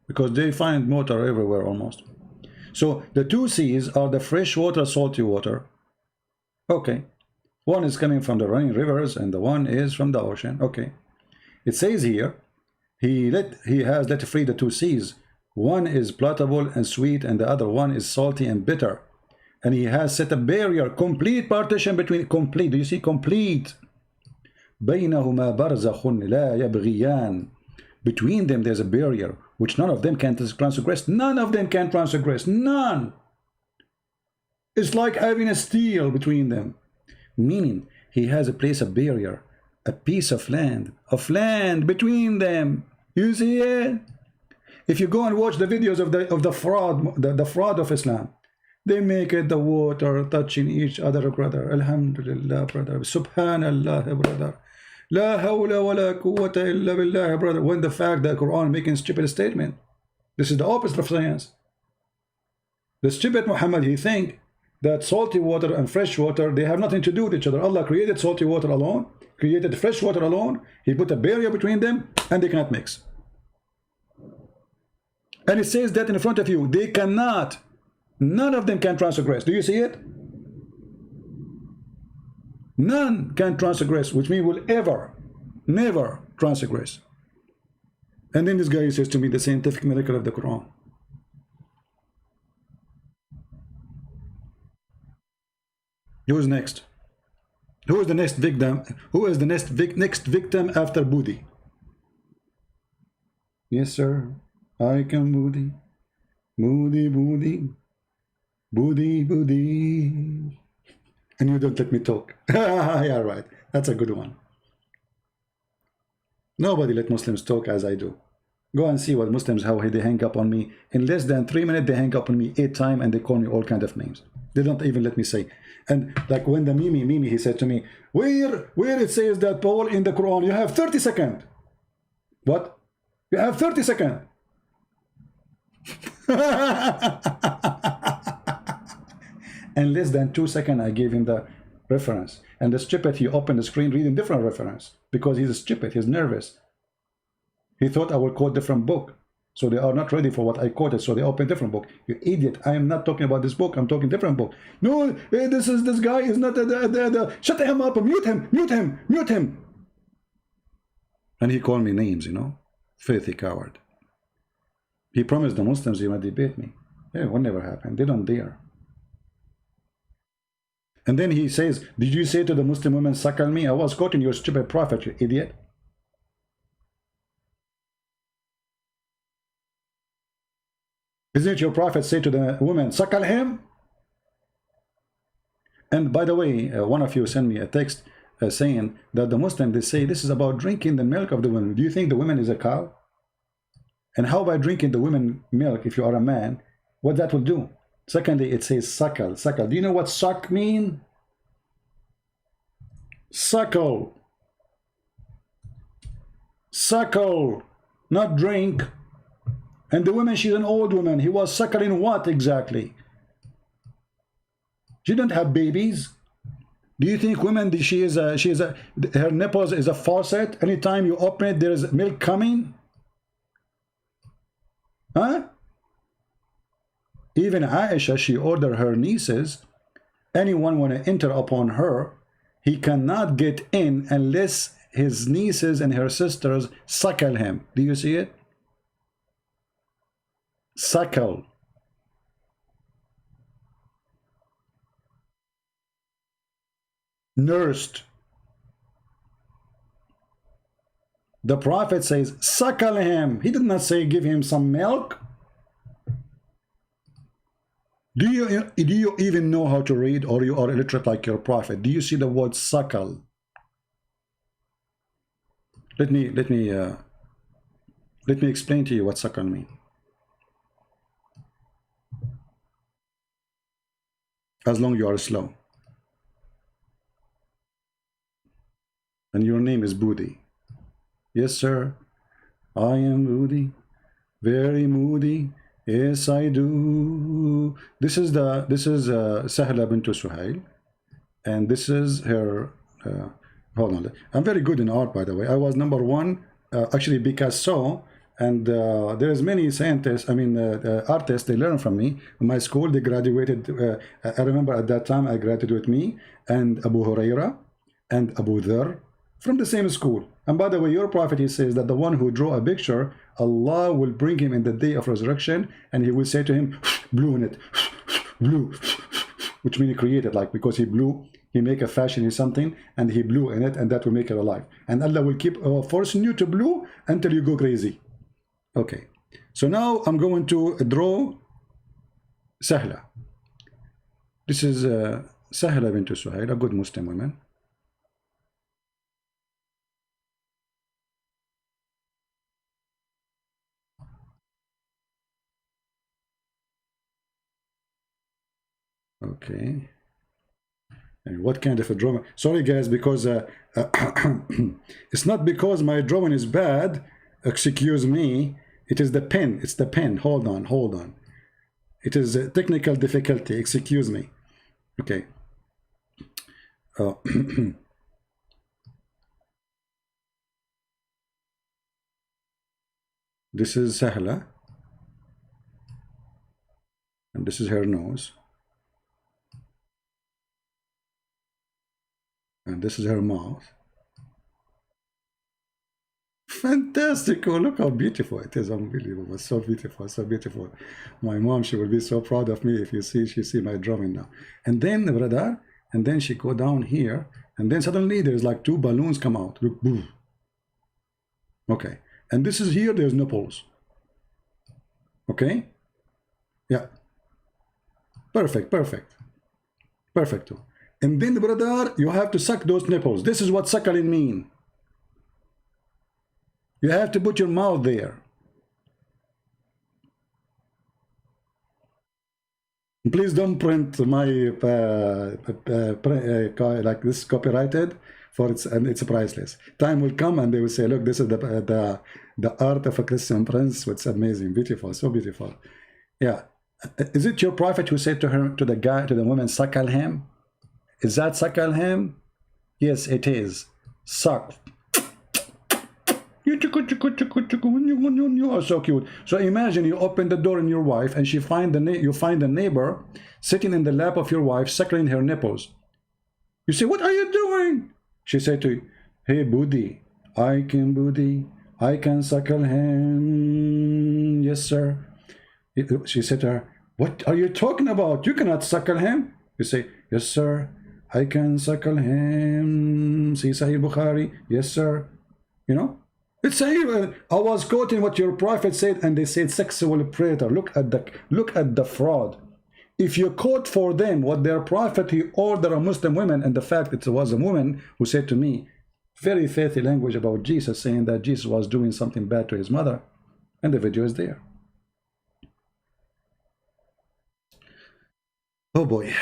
because they find water everywhere almost. So the two seas are the fresh water, salty water. Okay. One is coming from the running rivers and the one is from the ocean. Okay. It says here, he has let free the two seas. One is palatable and sweet and the other one is salty and bitter. And he has set a barrier, complete partition between, complete, do you see, complete. بينهما برزخ لا يبغيان. Between them there's a barrier which none of them can transgress. None of them can transgress. None. It's like having a steel between them. Meaning he has a place, a barrier, a piece of land between them. You see it? If you go and watch the videos of the fraud, the fraud of Islam, they make it the water touching each other, brother. Alhamdulillah, brother. Subhanallah, brother. La hawla wa la quwwata illa billah, brother. When the fact that Quran making stupid statement. This is the opposite of science. The stupid Muhammad, he think that salty water and fresh water, they have nothing to do with each other. Allah created salty water alone, created fresh water alone. He put a barrier between them, and they cannot mix. And it says that in front of you. They cannot. None of them can transgress. Do you see it? None can transgress, which means will ever, never transgress. And then this guy says to me the scientific miracle of the Quran. Who's next? Who is the next victim? Who is the next victim after Budi? Yes, sir. I can Budi. Budi, Budi. Budi, Budi. And you don't let me talk. Yeah, right. That's a good one. Nobody let Muslims talk as I do. Go and see what Muslims, how they hang up on me. In less than 3 minutes, they hang up on me 8 times and they call me all kind of names. They don't even let me say. And like when the Mimi, he said to me, where it says that, Paul, in the Quran, you have 30 seconds. What? You have 30 seconds. And less than 2 seconds, I gave him the reference. And the stupid, he opened the screen reading different reference because he's stupid, he's nervous. He thought I would quote different book. So they are not ready for what I quoted, so they open different book. You idiot, I am not talking about this book, I'm talking different book. No, this guy is not shut him up, mute him. And he called me names, you know, filthy coward. He promised the Muslims he might debate me. Yeah, it will never happen, they don't dare. And then he says, did you say to the Muslim women, suckle me? I was quoting your stupid prophet, you idiot. Isn't it your prophet say to the woman, suckle him? And by the way, one of you sent me a text saying that the Muslim, they say this is about drinking the milk of the women. Do you think the woman is a cow? And how about drinking the women milk if you are a man? What that will do? Secondly, it says suckle. Suckle. Do you know what suck mean? Suckle. Suckle, not drink. And the woman, she's an old woman. He was suckling what exactly? She didn't have babies. Do you think women, her nipples is a faucet? Anytime you open it, there is milk coming? Huh? Even Aisha, she ordered her nieces, anyone want to enter upon her, he cannot get in unless his nieces and her sisters suckle him. Do you see it? Suckle. Nursed. The Prophet says, suckle him. He did not say give him some milk. Do you even know how to read, or you are illiterate like your Prophet? Do you see the word suckle? Let me explain to you what suckle means. As long as you are slow. And your name is Budi. Yes, sir. I am Budi. Very moody. Yes, I do. This is Sahla bint Suhail, and this is her. Hold on. I'm very good in art, by the way. I was number one, actually, Picasso. And there is many scientists, artists, they learn from me. In my school, they graduated. I remember at that time, I graduated with me and Abu Huraira and Abu Dhar from the same school. And by the way, your prophet, he says that the one who draw a picture, Allah will bring him in the day of resurrection, and he will say to him, blew in it, blew, which means he created, like, because he blew, he make a fashion in something, and he blew in it, and that will make it alive. And Allah will keep forcing you to blow until you go crazy. Okay, so now I'm going to draw Sahla. This is Sahla bint Suhail, a good Muslim woman. Okay. And what kind of a drawing? Sorry guys, because it's not because my drawing is bad. Excuse me. It is the pen. It's the pen. Hold on. It is a technical difficulty, excuse me. Okay. This is Sahla, and this is her nose, and this is her mouth. Fantastic! Oh, look how beautiful it is! Unbelievable! So beautiful, so beautiful. My mom, she will be so proud of me if she see my drawing now. And then, brother, and then she go down here, and then suddenly there's like 2 balloons come out. Look, boom. Okay, and this is here. There's nipples. Okay. Yeah. Perfect, perfect, perfecto. And then, brother, you have to suck those nipples. This is what suckling mean. You have to put your mouth there. Please don't print my like this copyrighted, for it's priceless. Time will come and they will say, look, this is the art of a Christian prince. It's amazing, beautiful, so beautiful. Yeah. Is it your prophet who said to the woman, suckle him? Is that suckle him? Yes, it is. Suck. Oh, so cute. So imagine you open the door in your wife and you find the neighbor sitting in the lap of your wife suckling her nipples. You say, what are you doing? She said to you, hey Budi, I can suckle him. Yes, sir. She said to her, what are you talking about? You cannot suckle him. You say, yes, sir, I can suckle him. See Sahih Bukhari. Yes, sir. You know, it's I was quoting what your prophet said, and they said sexual predator. Look at the fraud. If you quote for them what their prophet he ordered a Muslim women, and the fact it was a woman who said to me very filthy language about Jesus, saying that Jesus was doing something bad to his mother, and the video is there. Oh boy.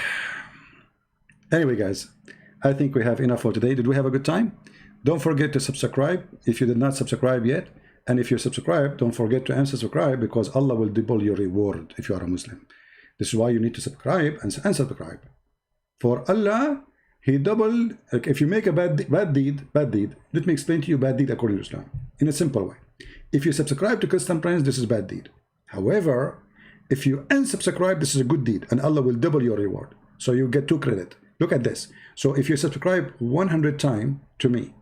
Anyway, guys, I think we have enough for today. Did we have a good time? Don't forget to subscribe if you did not subscribe yet. And if you subscribe, don't forget to unsubscribe, because Allah will double your reward if you are a Muslim. This is why you need to subscribe and unsubscribe. For Allah, He doubled. If you make a bad deed, let me explain to you bad deed according to Islam in a simple way. If you subscribe to Christian Prince, this is bad deed. However, if you unsubscribe, this is a good deed, and Allah will double your reward. So you get 2 credit. Look at this. So if you subscribe 100 times to me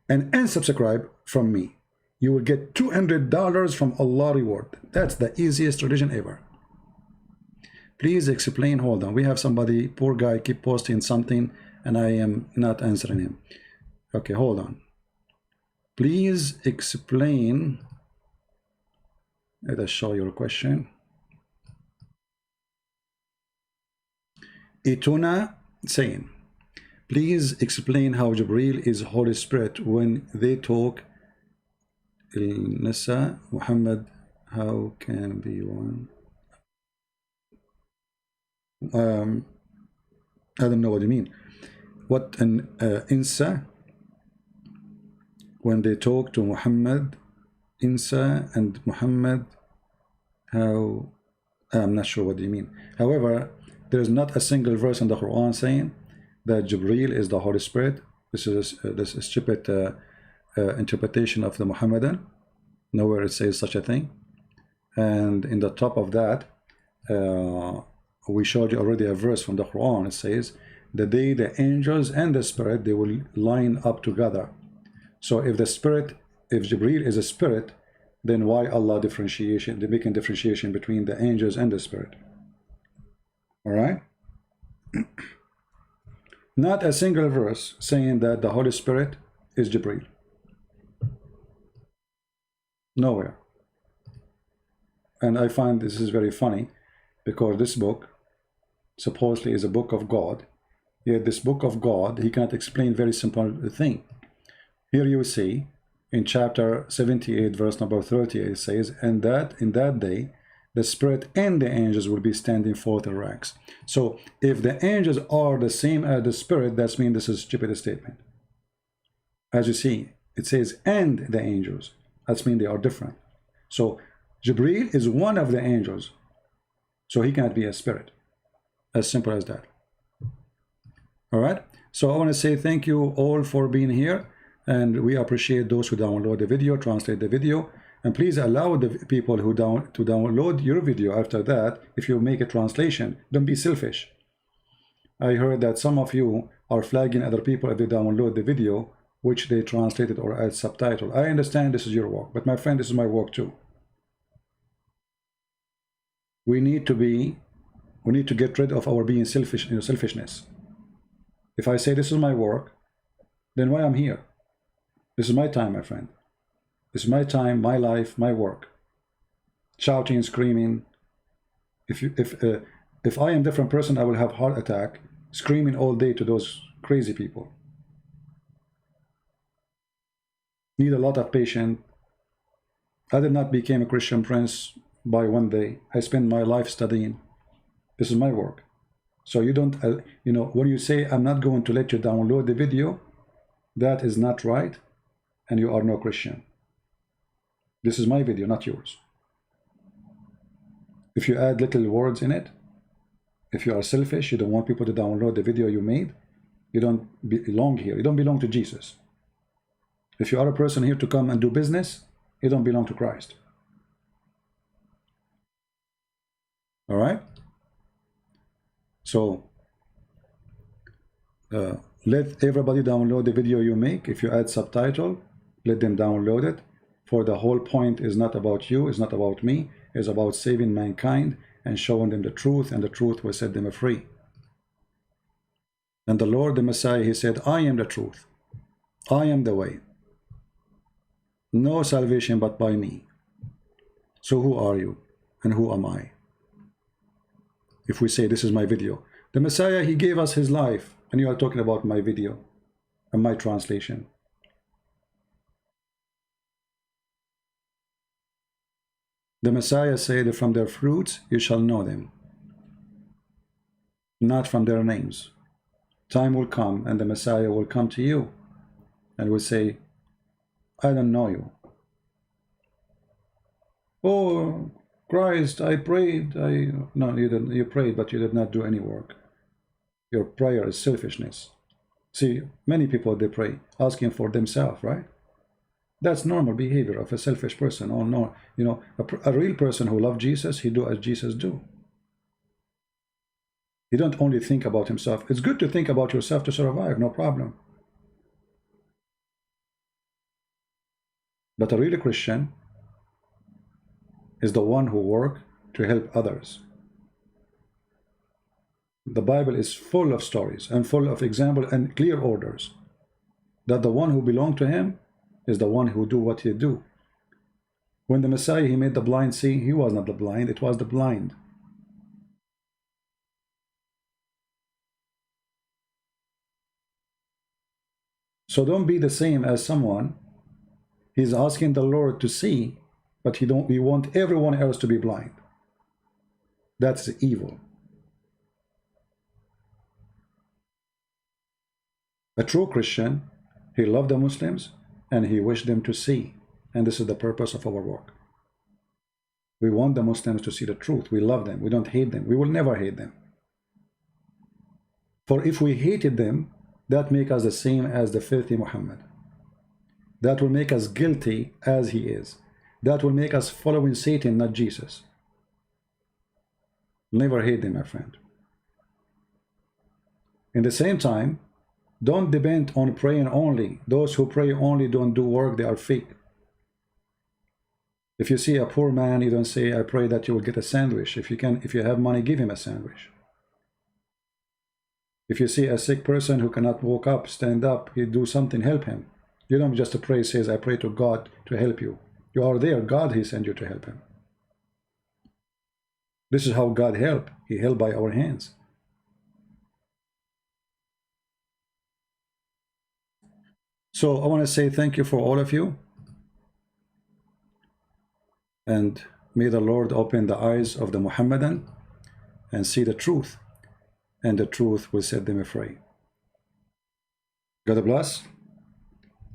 and unsubscribe from me, you will get $200 from Allah reward. That's the easiest religion ever. Please explain. Hold on. We have somebody, poor guy, keep posting something, and I am not answering him. Okay, hold on. Please explain. Let us show your question. Ituna saying, please explain how Jibreel is Holy Spirit when they talk. Nisa Muhammad, how can be one? I don't know what you mean. What an Insa when they talk to Muhammad, Insa and Muhammad, how? I'm not sure what you mean. However, there is not a single verse in the Quran saying that Jibreel is the Holy Spirit. This is a stupid interpretation of the Mohammedan. Nowhere it says such a thing. And in the top of that, we showed you already a verse from the Quran. It says, the day the angels and the spirit, they will line up together. So if Jibreel is a spirit, then why Allah differentiation? They're making differentiation between the angels and the spirit. All right. Not a single verse saying that the Holy Spirit is Jibreel. Nowhere. And I find this is very funny, because this book supposedly is a book of God. Yet this book of God, he cannot explain very simple thing. Here you see in chapter 78, verse number 38, it says, and that in that day the spirit and the angels will be standing forth in ranks. So if the angels are the same as the spirit, that means this is a stupid statement. As you see, it says and the angels. That means they are different. So Jibreel is one of the angels. So he cannot be a spirit. As simple as that. All right. So I want to say thank you all for being here. And we appreciate those who download the video, translate the video. And please allow the people who to download your video after that. If you make a translation, don't be selfish. I heard that some of you are flagging other people if they download the video, which they translated or add subtitle. I understand this is your work, but my friend, this is my work too. We need to get rid of our being selfish, selfishness. If I say this is my work, then why I'm here? This is my time, my friend. This is my time, my life, my work. Shouting, screaming. If I am a different person, I will have heart attack, screaming all day to those crazy people. Need a lot of patience. I did not become a Christian prince by one day. I spent my life studying. This is my work. So you don't, when you say I'm not going to let you download the video, that is not right, and you are no Christian. This is my video, not yours. If you add little words in it, if you are selfish, you don't want people to download the video you made, you don't belong here. You don't belong to Jesus. If you are a person here to come and do business, you don't belong to Christ. All right? So, let everybody download the video you make. If you add subtitle, let them download it. For the whole point is not about you, it's not about me, it's about saving mankind and showing them the truth, and the truth will set them free. And the Lord, the Messiah, he said, I am the truth. I am the way. No salvation but by me. So who are you and who am I? If we say this is my video, the Messiah, he gave us his life, and you are talking about my video and my translation. The Messiah said that from their fruits you shall know them, not from their names. Time will come and the Messiah will come to you and will say, I don't know you. Oh, Christ, I prayed. No, you didn't. You prayed, but you did not do any work. Your prayer is selfishness. See, many people, they pray asking for themselves, right? That's normal behavior of a selfish person. Oh no, a real person who loves Jesus, he do as Jesus do. He don't only think about himself. It's good to think about yourself to survive, no problem. But a real Christian is the one who works to help others. The Bible is full of stories and full of examples and clear orders that the one who belongs to him is the one who do what he do. When the Messiah, he made the blind see, he was not the blind, it was the blind. So don't be the same as someone. He's asking the Lord to see, but he want everyone else to be blind. That's evil. A true Christian, he loved the Muslims and he wished them to see. And this is the purpose of our work. We want the Muslims to see the truth. We love them. We don't hate them. We will never hate them. For if we hated them, that make us the same as the filthy Muhammad. That will make us guilty as he is. That will make us following Satan, not Jesus. Never hate them, my friend. In the same time, don't depend on praying only. Those who pray only don't do work, they are fake. If you see a poor man, you don't say, I pray that you will get a sandwich. If you have money, give him a sandwich. If you see a sick person who cannot walk up, stand up, you do something, help him. You don't just pray, says, I pray to God to help you. You are there, God, he sent you to help him. This is how God help. He helped by our hands. So I want to say thank you for all of you. And may the Lord open the eyes of the Mohammedan and see the truth. And the truth will set them free. God bless.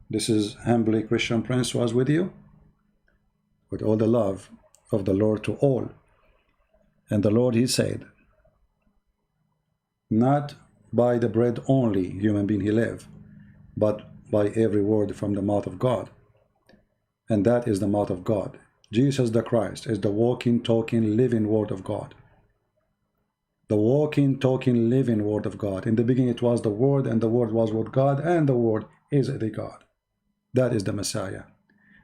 This is humbly Christian Prince was with you. With all the love of the Lord to all. And the Lord, he said, not by the bread only human being he live, but by every word from the mouth of God. And that is the mouth of God. Jesus the Christ is the walking, talking, living word of God. The walking, talking, living word of God. In the beginning it was the Word, and the Word was with God, and the Word is the God. That is the Messiah.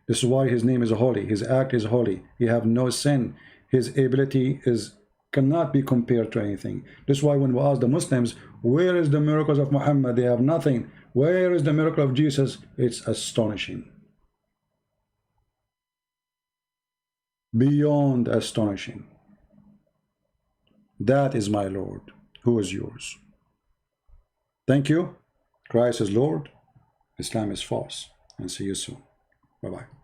This is why his name is holy. His act is holy. He have no sin. His ability cannot be compared to anything. This is why when we ask the Muslims, where is the miracles of Muhammad? They have nothing. Where is the miracle of Jesus? It's astonishing. Beyond astonishing. That is my Lord. Who is yours? Thank you. Christ is Lord. Islam is false. And see you soon. Bye-bye.